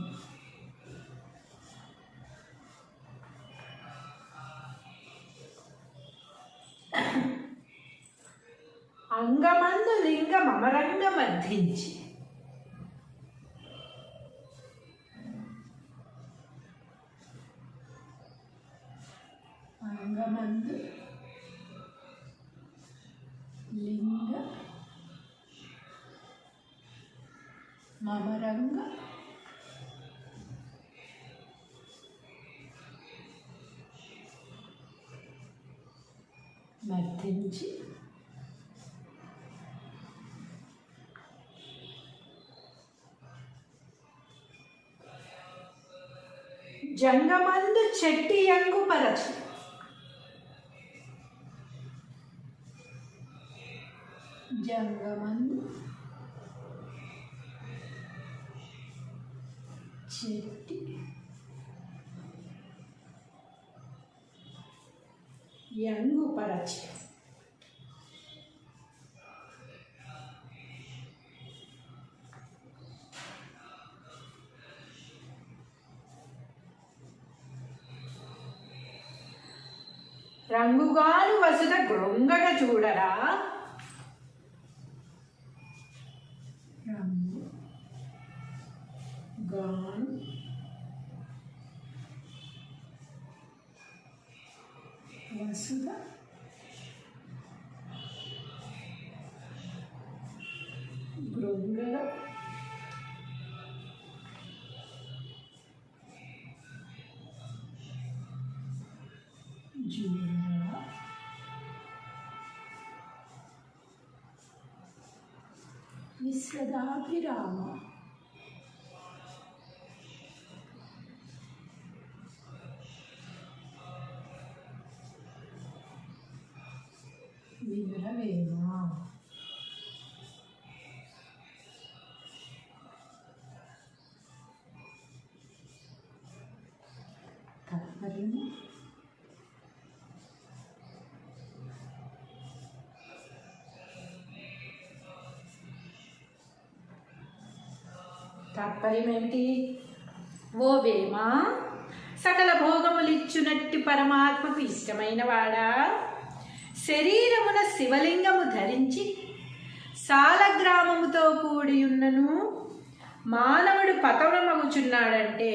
అంగమందు లింగం అమరంగమర్ధించి అంగమందు లింగ మమరంగ మర్ధించి జంగమందు చెట్టియంగు పరచి జంగమందు చెట్టి యంగు పరచి రంగుగాను వసుద గృంగగా చూడరా. రంగు గాను వసుద గృంగగా జూడరా విశ్వదాభిరామ వినుర వేమ. తాత్పర్యము తాత్పర్యం ఏమిటి? ఓ వేమ, సకల భోగములిచ్చునట్టి పరమాత్మకు ఇష్టమైన వాడా, శరీరమున శివలింగము ధరించి సాలగ్రామముతో కూడి ఉన్నను మానవుడు పతనమగుచున్నాడంటే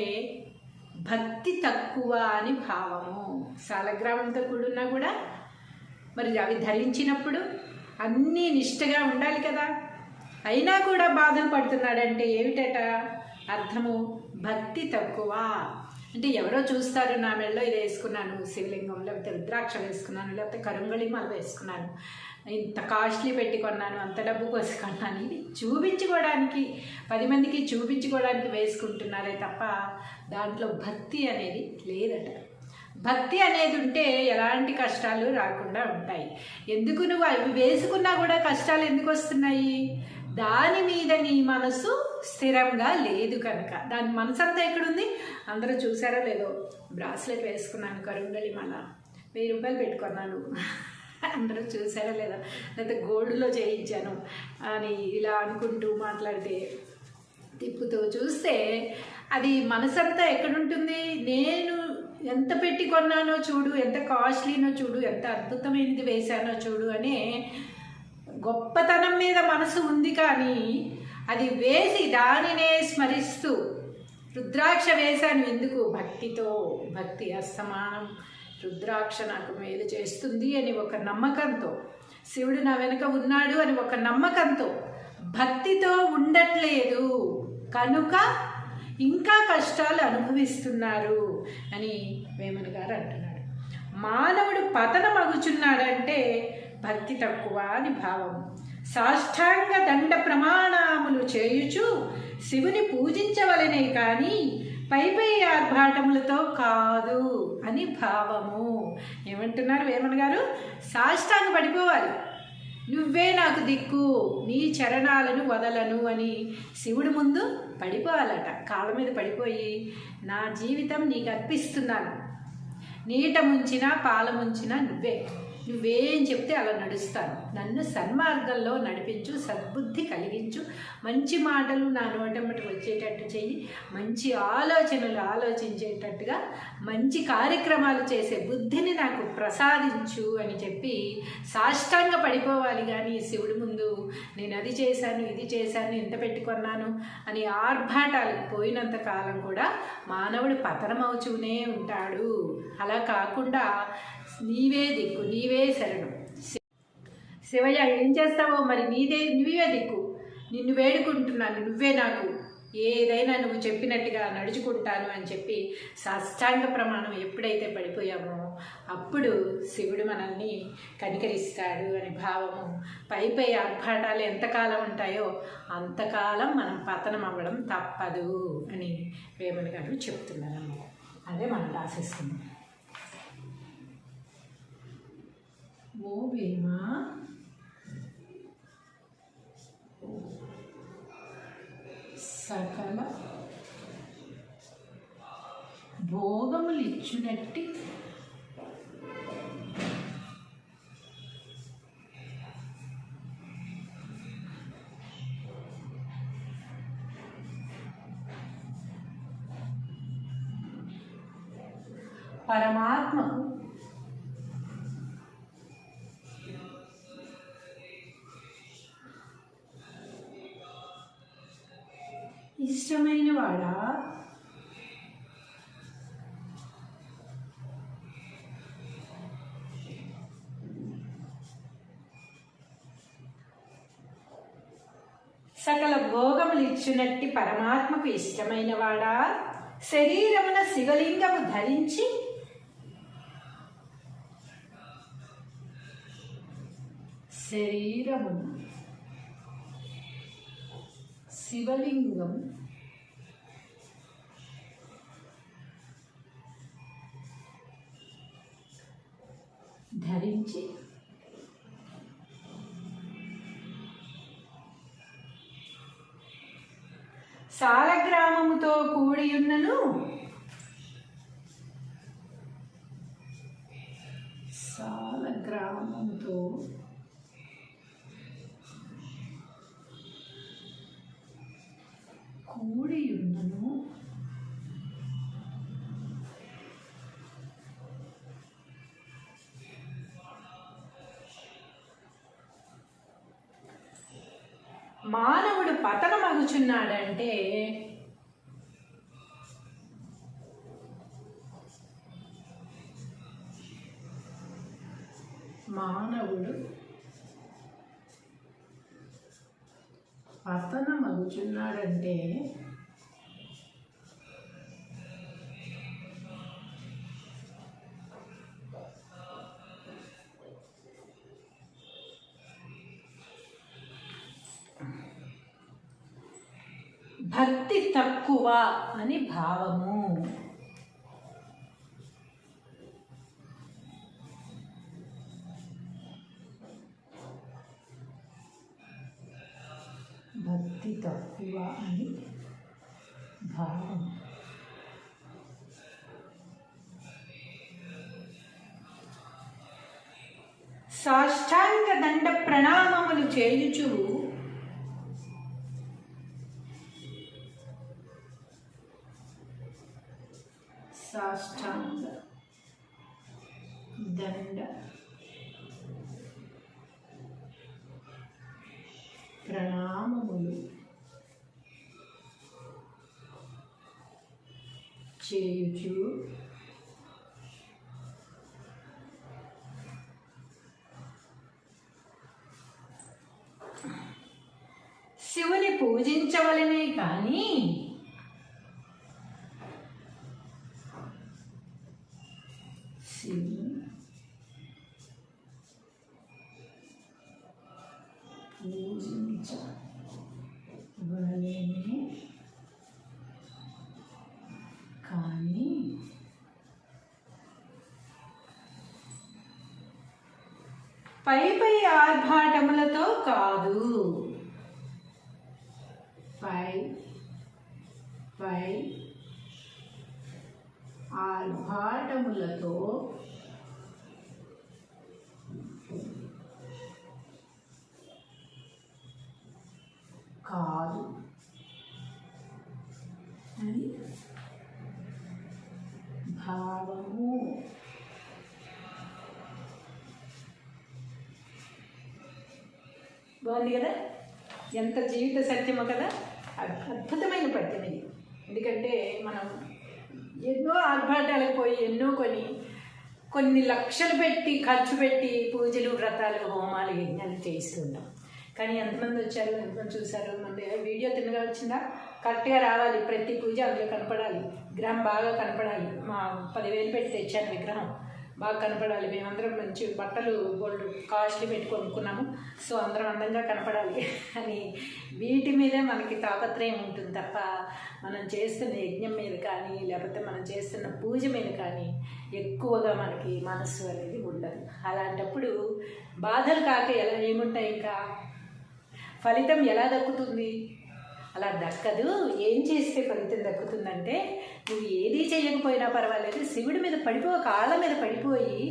భక్తి తక్కువ అని భావము. సాలగ్రామంతో కూడున్నా కూడా మరి అవి ధరించినప్పుడు అన్నీ నిష్టగా ఉండాలి కదా, అయినా కూడా బాధలు పడుతున్నాడంటే ఏమిటట అర్థము? భక్తి తక్కువ. అంటే ఎవరో చూస్తారు, నా మెడలో ఇది వేసుకున్నాను శివలింగం, లేకపోతే రుద్రాక్ష వేసుకున్నాను, లేకపోతే కరుంగళి మాల వేసుకున్నాను, ఇంత కాస్ట్లీ పెట్టి కొన్నాను, అంత డబ్బు కోసి కొన్నాను, ఇది చూపించుకోవడానికి 10 మందికి చూపించుకోవడానికి వేసుకుంటున్నారే తప్ప దాంట్లో భక్తి అనేది లేదట. భక్తి అనేది ఉంటే ఎలాంటి కష్టాలు రాకుండా ఉంటాయి. ఎందుకు నువ్వు అవి వేసుకున్నా కూడా కష్టాలు ఎందుకు వస్తున్నాయి? దాని మీద నీ మనసు స్థిరంగా లేదు కనుక. దాని మనసు అంతా ఎక్కడుంది? అందరూ చూసారో లేదో, బ్రాస్లెట్ వేసుకున్నాను, కరుంగళి మాల 1000 రూపాయలు పెట్టుకున్నాను, అందరూ చూసారో లేదో, లేకపోతే గోల్డ్లో చేయించాను అని ఇలా అనుకుంటూ మాట్లాడితే తిప్పుతూ చూస్తే అది మనసంతా ఎక్కడుంటుంది? నేను ఎంత పెట్టి కొన్నానో చూడు, ఎంత కాస్ట్లీనో చూడు, ఎంత అద్భుతమైనది వేశానో చూడు అనే గొప్పతనం మీద మనసు ఉంది. కానీ అది వేసి దానినే స్మరిస్తూ రుద్రాక్ష వేశాను ఎందుకు? భక్తితో. భక్తి అస్తమానం రుద్రాక్ష నాకు మేలు చేస్తుంది అని ఒక నమ్మకంతో, శివుడు నా వెనుక ఉన్నాడు అని ఒక నమ్మకంతో, భక్తితో ఉండట్లేదు కనుక ఇంకా కష్టాలు అనుభవిస్తున్నారు అని వేమన గారు అంటున్నాడు. మానవుడు పతనమగుచున్నాడంటే భక్తి తక్కువ అని భావం. సాష్టాంగ దండ ప్రమాణములు చేయుచు శివుని పూజించవలనే కానీ పై ఆర్భాటములతో కాదు అని భావము. ఏమంటున్నారు వేమన గారు? సాష్టాంగ పడిపోవాలి, నువ్వే నాకు దిక్కు, నీ చరణాలను వదలను అని శివుడి ముందు పడిపోవాలట. కాళ్ళ మీద పడిపోయి నా జీవితం నీకు అర్పిస్తున్నాను, నీట ముంచినా పాల ముంచినా నువ్వేం చెప్తే అలా నడుస్తాను, నన్ను సన్మార్గంలో నడిపించు, సద్బుద్ధి కలిగించు, మంచి మాటలు నా నోటమ్మటి వచ్చేటట్టు చెయ్యి, మంచి ఆలోచనలు ఆలోచించేటట్టుగా మంచి కార్యక్రమాలు చేసే బుద్ధిని నాకు ప్రసాదించు అని చెప్పి సాష్టాంగ పడిపోవాలి. కానీ శివుడి ముందు నేను అది చేశాను, ఇది చేశాను, ఇంత పెట్టుకున్నాను అని ఆర్భాటాలకు పోయినంత కాలం కూడా మానవుడు పతనమవుతూనే ఉంటాడు. అలా కాకుండా నీవే దిక్కు, నీవే శరణం, శివయ్య ఏం చేస్తావో మరి నువ్వే దిక్కు, నిన్ను వేడుకుంటున్నాను, నువ్వే నాకు ఏదైనా నువ్వు చెప్పినట్టుగా నడుచుకుంటాను అని చెప్పి సాష్టాంగ ప్రమాణం ఎప్పుడైతే పడిపోయామో అప్పుడు శివుడు మనల్ని కనికరిస్తాడు అని భావము. పై ఆర్భాటాలు ఎంతకాలం ఉంటాయో అంతకాలం మనం పతనం అవ్వడం తప్పదు అని వేమన గారు చెప్తున్నారు. అదే మనం రాసేసుకుందాం. ఓ వేమ సకల భోగములిచ్చునట్టి పరమాత్మకు ఇష్టమైన వాడా సకల భోగములు ఇచ్చినట్టి పరమాత్మకు ఇష్టమైన వాడా శరీరమున శివలింగము ధరించి శరీరమున శివలింగం ధరించి సాలగ్రామముతో కూడియున్నను సాలగ్రామముతో కూడియున్నను మానవుడు పతనమగుచున్నాడంటే మానవుడు పతనమగుచున్నాడంటే భక్తి తక్కువ అని భావము. భక్తి తక్కువ అని భావం. సాష్టాంగ దండ ప్రణామములు చేయుచు సాష్టాంగ దండ ప్రణామములు చేయుచు శివుని పూజించవలనే కానీ శివుని పూజించవలనే కానీ పై పై ఆర్భాటములతో కాదు. పై ఆర్భాటములతో కాదు అని భావము. బాగుంది కదా, ఎంత జీవిత సత్యమో కదా. అద్భుతమైన పద్యం ఇది. ఎందుకంటే మనం ఎన్నో ఆర్భాటాలకు పోయి ఎన్నో కొన్ని లక్షలు పెట్టి ఖర్చు పెట్టి పూజలు వ్రతాలు హోమాలు యజ్ఞాలు చేయిస్తుంటాం. కానీ ఎంతమంది వచ్చారు, ఎంతమంది చూశారు, మన వీడియో తిన్నగా వచ్చిందా? కరెక్ట్గా రావాలి, ప్రతి పూజ అందులో కనపడాలి, విగ్రహం బాగా కనపడాలి. మా 10,000 పెట్టి తెచ్చాను విగ్రహం, బాగా కనపడాలి. మేమందరం మంచి బట్టలు గోల్డ్ కాస్ట్లీ పెట్టి కొనుక్కున్నాము, సో అందరం అందంగా కనపడాలి అని వీటి మీదే మనకి తాపత్రయం ఉంటుంది తప్ప మనం చేస్తున్న యజ్ఞం మీద కానీ లేకపోతే మనం చేస్తున్న పూజ మీద కానీ ఎక్కువగా మనకి మనస్సు అనేది ఉండదు. అలాంటప్పుడు బాధలు కాక ఏముంటాయి, ఇంకా ఫలితం ఎలా దక్కుతుంది? అలా దక్కదు. ఏం చేస్తే ఫలితం దక్కుతుందంటే, నువ్వు ఏదీ చేయకపోయినా పర్వాలేదు, శివుడి మీద కాళ్ళ మీద పడిపోయి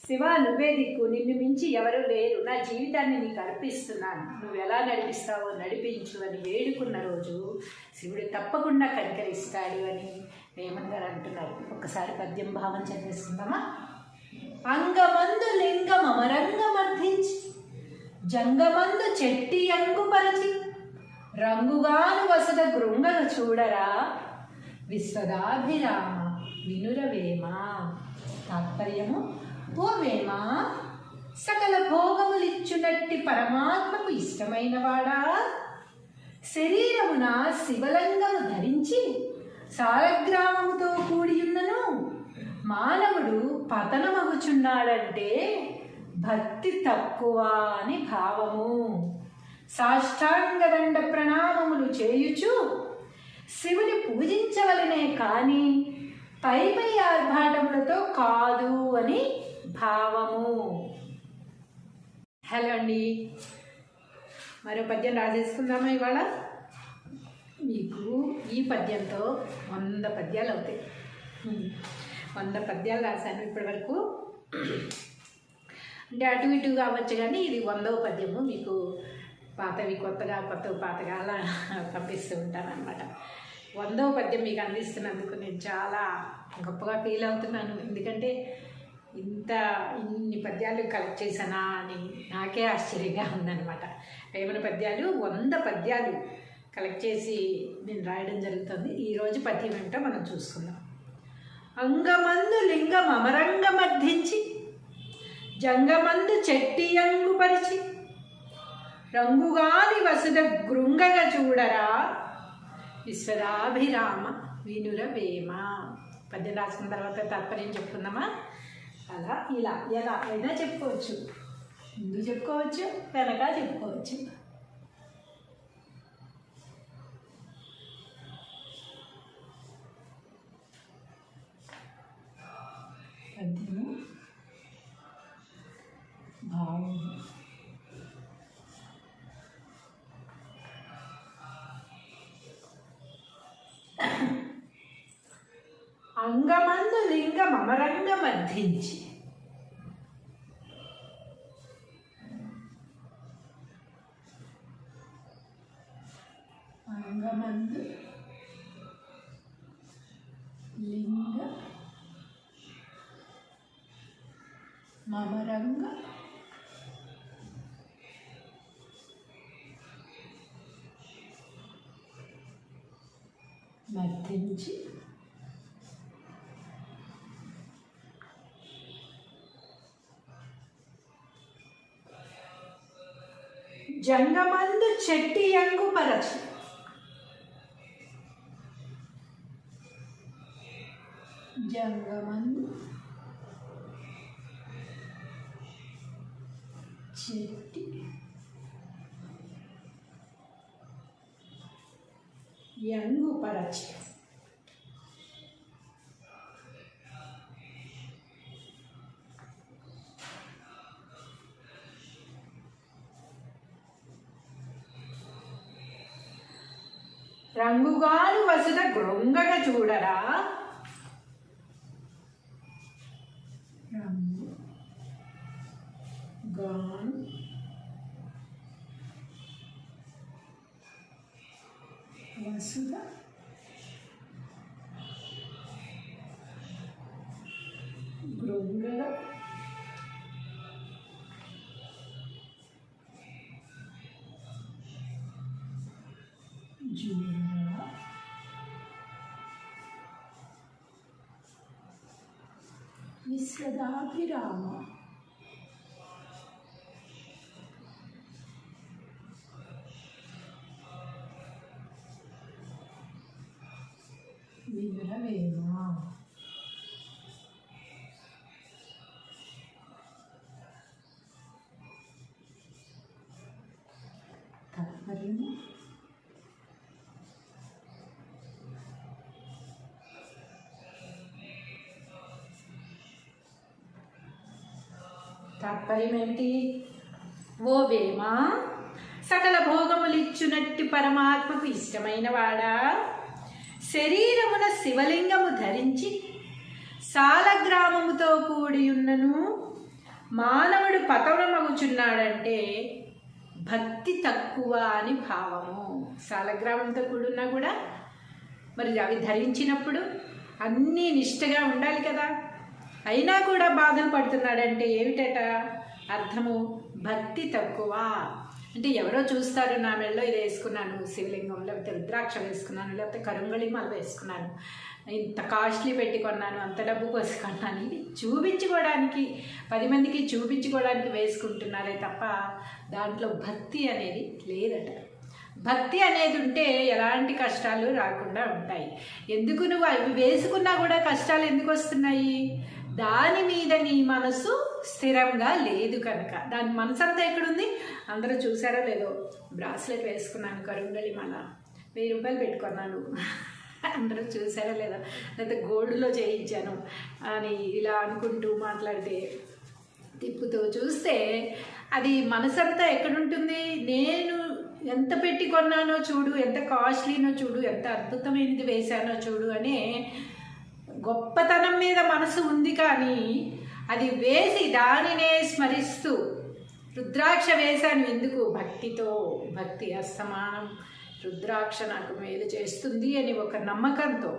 శివ నువ్వే దిక్కు, నిన్ను మించి ఎవరు లేరు, నా జీవితాన్ని నీకు అర్పిస్తున్నాను, నువ్వు ఎలా నడిపిస్తావో నడిపించు అని వేడుకున్న రోజు శివుడు తప్పకుండా కనికరిస్తాడు అని వేమన్ గారు అంటున్నారు. ఒకసారి పద్యం భావం చదివేస్తుందామా? అంగమందు లింగం అమరంగమర్థించి జంగమందు చెట్టి అంగుపరచి రంగుగాను వసద గృంగగ చూడరా విశ్వదాభిరామ వినురవేమ. తాత్పర్యము: ఓ వేమ, సకల భోగములిచ్చునట్టి పరమాత్మకు ఇష్టమైన వాడా, శరీరమున శివలింగము ధరించి సాలగ్రామముతో కూడియున్నను మానవుడు పతనమగుచున్నాడంటే భక్తి తక్కువ అని భావము. సాష్టాంగదండ ప్రణామములు చేయుచు శివుని పూజించవలనే కానీ పై ఆర్భాటములతో కాదు అని భావము. హలో అండి, మరో పద్యం రాసేసుకుందామా ఇవాళ? మీకు ఈ పద్యంతో 100 పద్యాలు అవుతాయి. 100 పద్యాలు రాశాను ఇప్పటి వరకు. అంటే అటు ఇటు కావచ్చు, కానీ ఇది 100వ పద్యము. మీకు పాతవి పాతగా అలా పంపిస్తూ ఉంటాను అనమాట. 100వ పద్యం మీకు అందిస్తున్నందుకు నేను చాలా గొప్పగా ఫీల్ అవుతున్నాను. ఎందుకంటే ఇన్ని పద్యాలు కలెక్ట్ చేశానా అని నాకే ఆశ్చర్యంగా ఉందన్నమాట. వేమన పద్యాలు 100 పద్యాలు కలెక్ట్ చేసి నేను రాయడం జరుగుతుంది. ఈరోజు పద్యం ఏంటో మనం చూసుకుందాం. అంగమందు లింగం అమరంగమర్థించి జంగమందు చెట్టి అంగుపరిచి రంగుగాని వసుద గృంగగ చూడరా విశ్వదాభిరామ వినురవేమ. పద్యం రాసుకున్న తర్వాత తాత్పర్యం చెప్పుకుందామా? అలా ఇలా ఎలా అయినా చెప్పుకోవచ్చు. ముందు చెప్పుకోవచ్చు, వెనక చెప్పుకోవచ్చు. పద్యము భావం. అంగమందు లింగమరంగ మర్ధించి అంగమందు లింగ మమరంగ మర్ధించి జంగమందు చెట్టి యంగు పరచి జంగమందు చెట్టి యంగు పరచి రంగుగాను వసుద గృంగగ చూడరా రంగుగాను వసుద గృంగగ జూడరా విశ్వదాభిరామ వివరవేమ తాత్పర్యము తాత్పర్యం ఏమిటి? ఓ వేమ, సకల భోగములిచ్చునట్టి పరమాత్మకు ఇష్టమైన వాడా, శరీరమున శివలింగము ధరించి సాలగ్రామముతో కూడి ఉన్నను మానవుడు పతనమగుచున్నాడంటే భక్తి తక్కువ అని భావము. సాలగ్రామంతో కూడున్నా కూడా మరి అవి ధరించినప్పుడు అన్నీ నిష్టగా ఉండాలి కదా, అయినా కూడా బాధలు పడుతున్నాడంటే ఏమిటట అర్థము? భక్తి తక్కువ అంటే ఎవరో చూస్తారు, నా మెడలో ఇది వేసుకున్నాను శివలింగం, లేకపోతే రుద్రాక్ష వేసుకున్నాను, లేకపోతే కరుంగళి మాల వేసుకున్నాను, ఇంత కాస్ట్లీ పెట్టి కొన్నాను, అంత డబ్బు పోసి కొన్నాను, ఇది చూపించుకోవడానికి 10 మందికి చూపించుకోవడానికి వేసుకుంటున్నారే తప్ప దాంట్లో భక్తి అనేది లేదట. భక్తి అనేది ఉంటే ఎలాంటి కష్టాలు రాకుండా ఉంటాయి. ఎందుకు నువ్వు అవి వేసుకున్నా కూడా కష్టాలు ఎందుకు వస్తున్నాయి? దాని మీద నీ మనసు స్థిరంగా లేదు కనుక. దాని మనసు అంతా ఎక్కడుంది? అందరూ చూసారో లేదో, బ్రాస్లెట్ వేసుకున్నాను, కరుంగళి మాల 1000 రూపాయలు పెట్టుకున్నాను, అందరూ చూసారో లేదో, లేకపోతే గోల్డ్లో చేయించాను అని ఇలా అనుకుంటూ మాట్లాడితే తిప్పుతూ చూస్తే అది మనసంతా ఎక్కడుంటుంది? నేను ఎంత పెట్టి కొన్నానో చూడు, ఎంత కాస్ట్లీనో చూడు, ఎంత అద్భుతమైనది వేశానో చూడు అనే గొప్పతనం మీద మనసు ఉంది. కానీ అది వేసి దానినే స్మరిస్తూ రుద్రాక్ష వేశాను ఎందుకు? భక్తితో. భక్తి అస్తమానం రుద్రాక్ష నాకు మేలు చేస్తుంది అని ఒక నమ్మకంతో,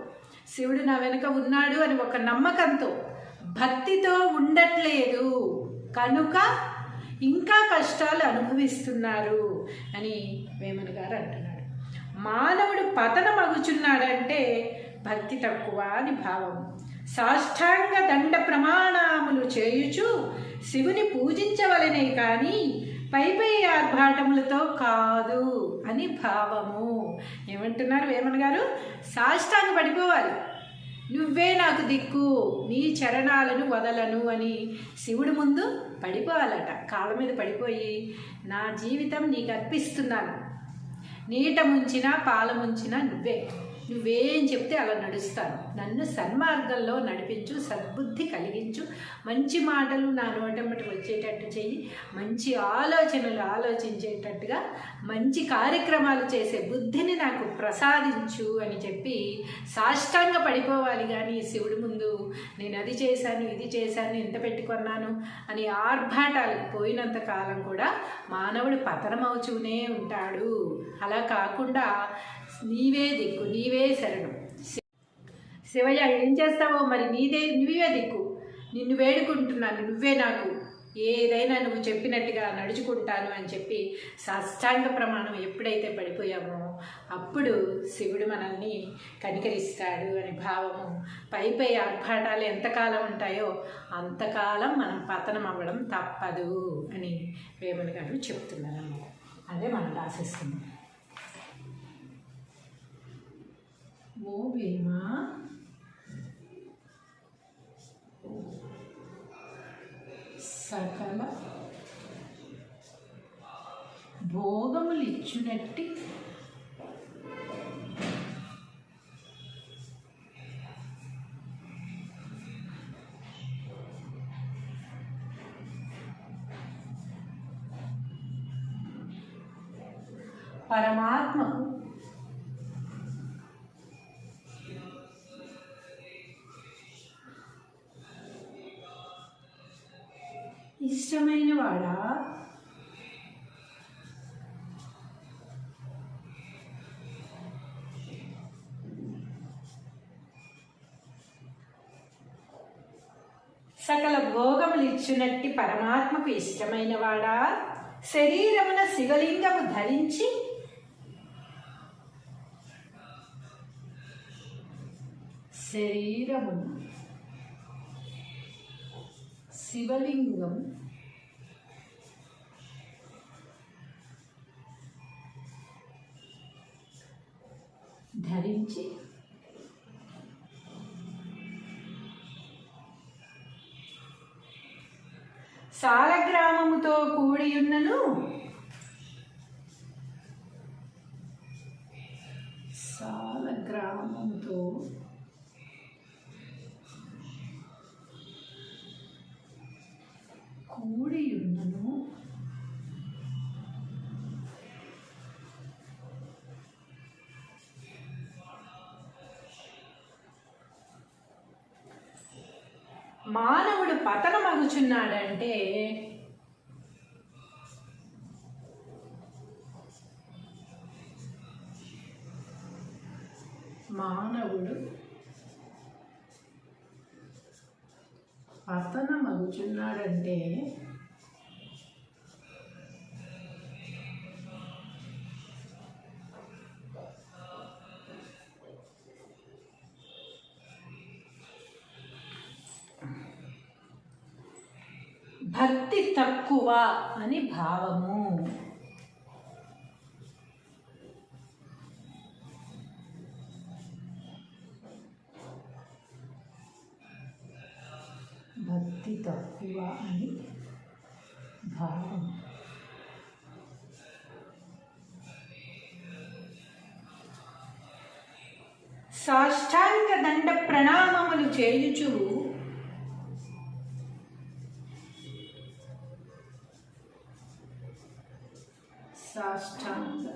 శివుడు నా వెనుక ఉన్నాడు అని ఒక నమ్మకంతో, భక్తితో ఉండట్లేదు కనుక ఇంకా కష్టాలు అనుభవిస్తున్నారు అని వేమన గారు అంటున్నాడు. మానవుడు పతనమగుచున్నాడంటే భక్తి తక్కువ అని భావం. సాష్టాంగ దండ ప్రమాణములు చేయుచు శివుని పూజించవలనే కానీ పై ఆర్భాటములతో కాదు అని భావము. ఏమంటున్నారు వేమన గారు? సాష్టాంగ పడిపోవాలి, నువ్వే నాకు దిక్కు, నీ చరణాలను వదలను అని శివుడి ముందు పడిపోవాలట. కాళ్ళ మీద పడిపోయి నా జీవితం నీకు అర్పిస్తున్నాను, నీట ముంచినా పాల ముంచినా నువ్వే, నువ్వేం చెప్తే అలా నడుస్తాను. నన్ను సన్మార్గంలో నడిపించు, సద్బుద్ధి కలిగించు, మంచి మాటలు నా నోటమ్మటి వచ్చేటట్టు చెయ్యి, మంచి ఆలోచనలు ఆలోచించేటట్టుగా మంచి కార్యక్రమాలు చేసే బుద్ధిని నాకు ప్రసాదించు అని చెప్పి సాష్టాంగ పడిపోవాలి. కానీ శివుడి ముందు నేను అది చేశాను, ఇది చేశాను, ఎంత పెట్టుకున్నాను అని ఆర్భాటాలకు పోయినంత కాలం కూడా మానవుడు పతనమవుతూనే ఉంటాడు. అలా కాకుండా నీవే దిక్కు, నీవే శరణం. శివయ్య ఏం చేస్తావో మరి నువ్వే దిక్కు, నిన్ను వేడుకుంటున్నాను, నువ్వే నాకు ఏదైనా నువ్వు చెప్పినట్టుగా నడుచుకుంటాను అని చెప్పి సాష్టాంగ ప్రమాణం ఎప్పుడైతే పడిపోయామో అప్పుడు శివుడు మనల్ని కనికరిస్తాడు అని భావము. పై ఆర్భాటాలు ఎంతకాలం ఉంటాయో అంతకాలం మనం పతనం అవ్వడం తప్పదు అని వేమన గారు చెప్తున్నారు. అదే మనం రాసేస్తున్నాం. ఓ వేమ సకల భోగములు ఇచ్చునట్టి పరమాత్మకు ఇష్టమైన వాడా సకల భోగములు ఇచ్చినట్టి పరమాత్మకు ఇష్టమైన వాడా శరీరమున శివలింగము ధరించి శరీరమున శివలింగం ధరించి సాలగ్రామముతో కూడియున్నను సాలగ్రామముతో కూడియున్నను మానవుడు పతనమగుచున్నాడంటే మానవుడు పతనమగుచున్నాడంటే భక్తి తక్కువ అని భావము. భక్తి తక్కువ అని భావం. సాష్టాంగ దండ ప్రణామములు చేయుచు సాష్టాంగ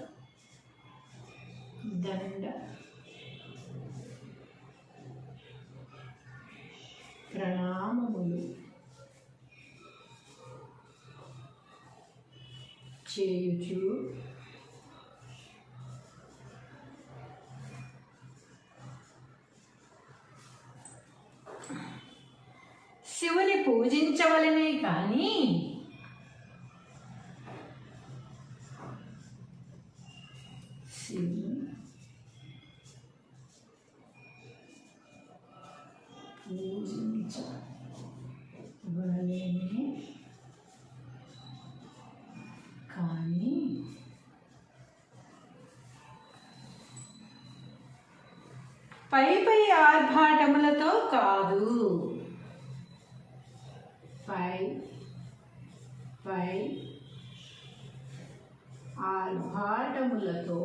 దండ ప్రణామములు చేయుచు శివుని పూజించవలనే కానీ శివుని పూజించవలనే కానీ పై ఆర్భాటములతో కాదు. పై ఆర్భాటములతో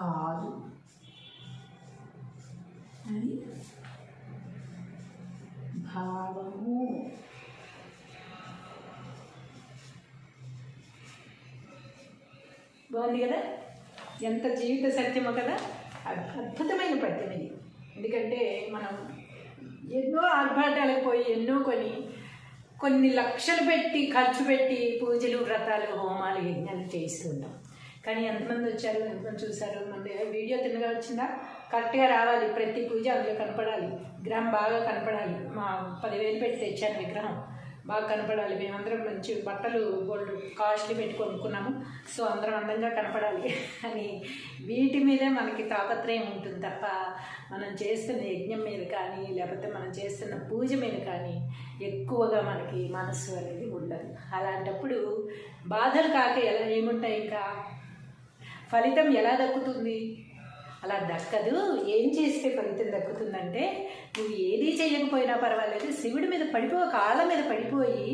కాదు అని భావము. బాగుంది కదా, ఎంత జీవిత సత్యమో కదా. అద్భుతమైన పద్యం ఇది. ఎందుకంటే మనం ఎన్నో ఆర్భాటాలకు పోయి ఎన్నో కొన్ని లక్షలు పెట్టి ఖర్చు పెట్టి పూజలు, వ్రతాలు, హోమాలు, యజ్ఞాలు చేస్తుంటాం. కానీ ఎంతమంది వచ్చారు, ఎంతమంది చూశారు? మన వీడియో తిన్నగా వచ్చిందా? కరెక్ట్గా రావాలి, ప్రతి పూజ అందులో కనపడాలి, విగ్రహం బాగా కనపడాలి. మా 10,000 పెట్టి తెచ్చాను విగ్రహం, బాగా కనపడాలి. మేమందరం మంచి బట్టలు గోల్డ్ కాస్ట్లీ పెట్టి కొనుక్కున్నాము, సో అందరం అందంగా కనపడాలి అని వీటి మీదే మనకి తాపత్రయం ఉంటుంది తప్ప మనం చేస్తున్న యజ్ఞం మీద కానీ లేకపోతే మనం చేస్తున్న పూజ మీద కానీ ఎక్కువగా మనకి మనస్సు అనేది ఉండదు. అలాంటప్పుడు బాధలు కాక ఏముంటాయి, ఇంకా ఫలితం ఎలా దక్కుతుంది? అలా దక్కదు. ఏం చేస్తే ఫలితం దక్కుతుందంటే, నువ్వు ఏదీ చేయకపోయినా పర్వాలేదు, శివుడి మీద కాళ్ళ మీద పడిపోయి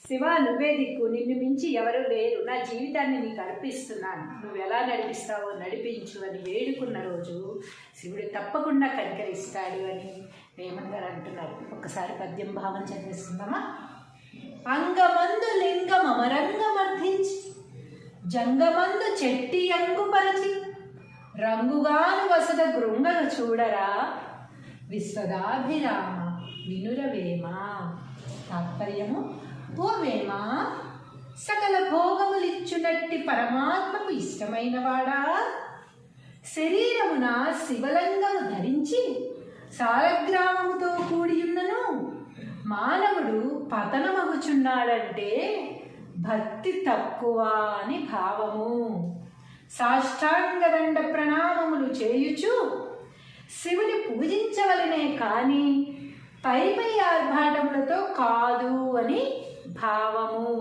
శివ నువ్వే దిక్కు, నిన్ను మించి ఎవరు లేరు, నా జీవితాన్ని నీకు అర్పిస్తున్నాను, నువ్వు ఎలా నడిపిస్తావో నడిపించు అని వేడుకున్న రోజు శివుడు తప్పకుండా కనికరిస్తాడు అని వేమన్ గారు అంటున్నారు. ఒక్కసారి పద్యం భావం చదివిస్తుందమ్మా. అంగమందు లింగం అమరంగమర్థించి, జంగమందు చెట్టి అంగుపరచి, రంగుగాను వసద గృంగన చూడరా, విశ్వదాభిరామ వినురవేమ. తాత్పర్యము, ఓ వేమ, సకల భోగములిచ్చునట్టి పరమాత్మకు ఇష్టమైన వాడా, శరీరమున శివలింగము ధరించి సాలగ్రామముతో కూడియున్నను మానవుడు పతనమగుచున్నాడంటే భక్తి తక్కువ అని భావము. సాష్టాంగదండ ప్రణామములు చేయుచు శివుని పూజించవలనే కానీ పై ఆర్భాటములతో కాదు అని భావము.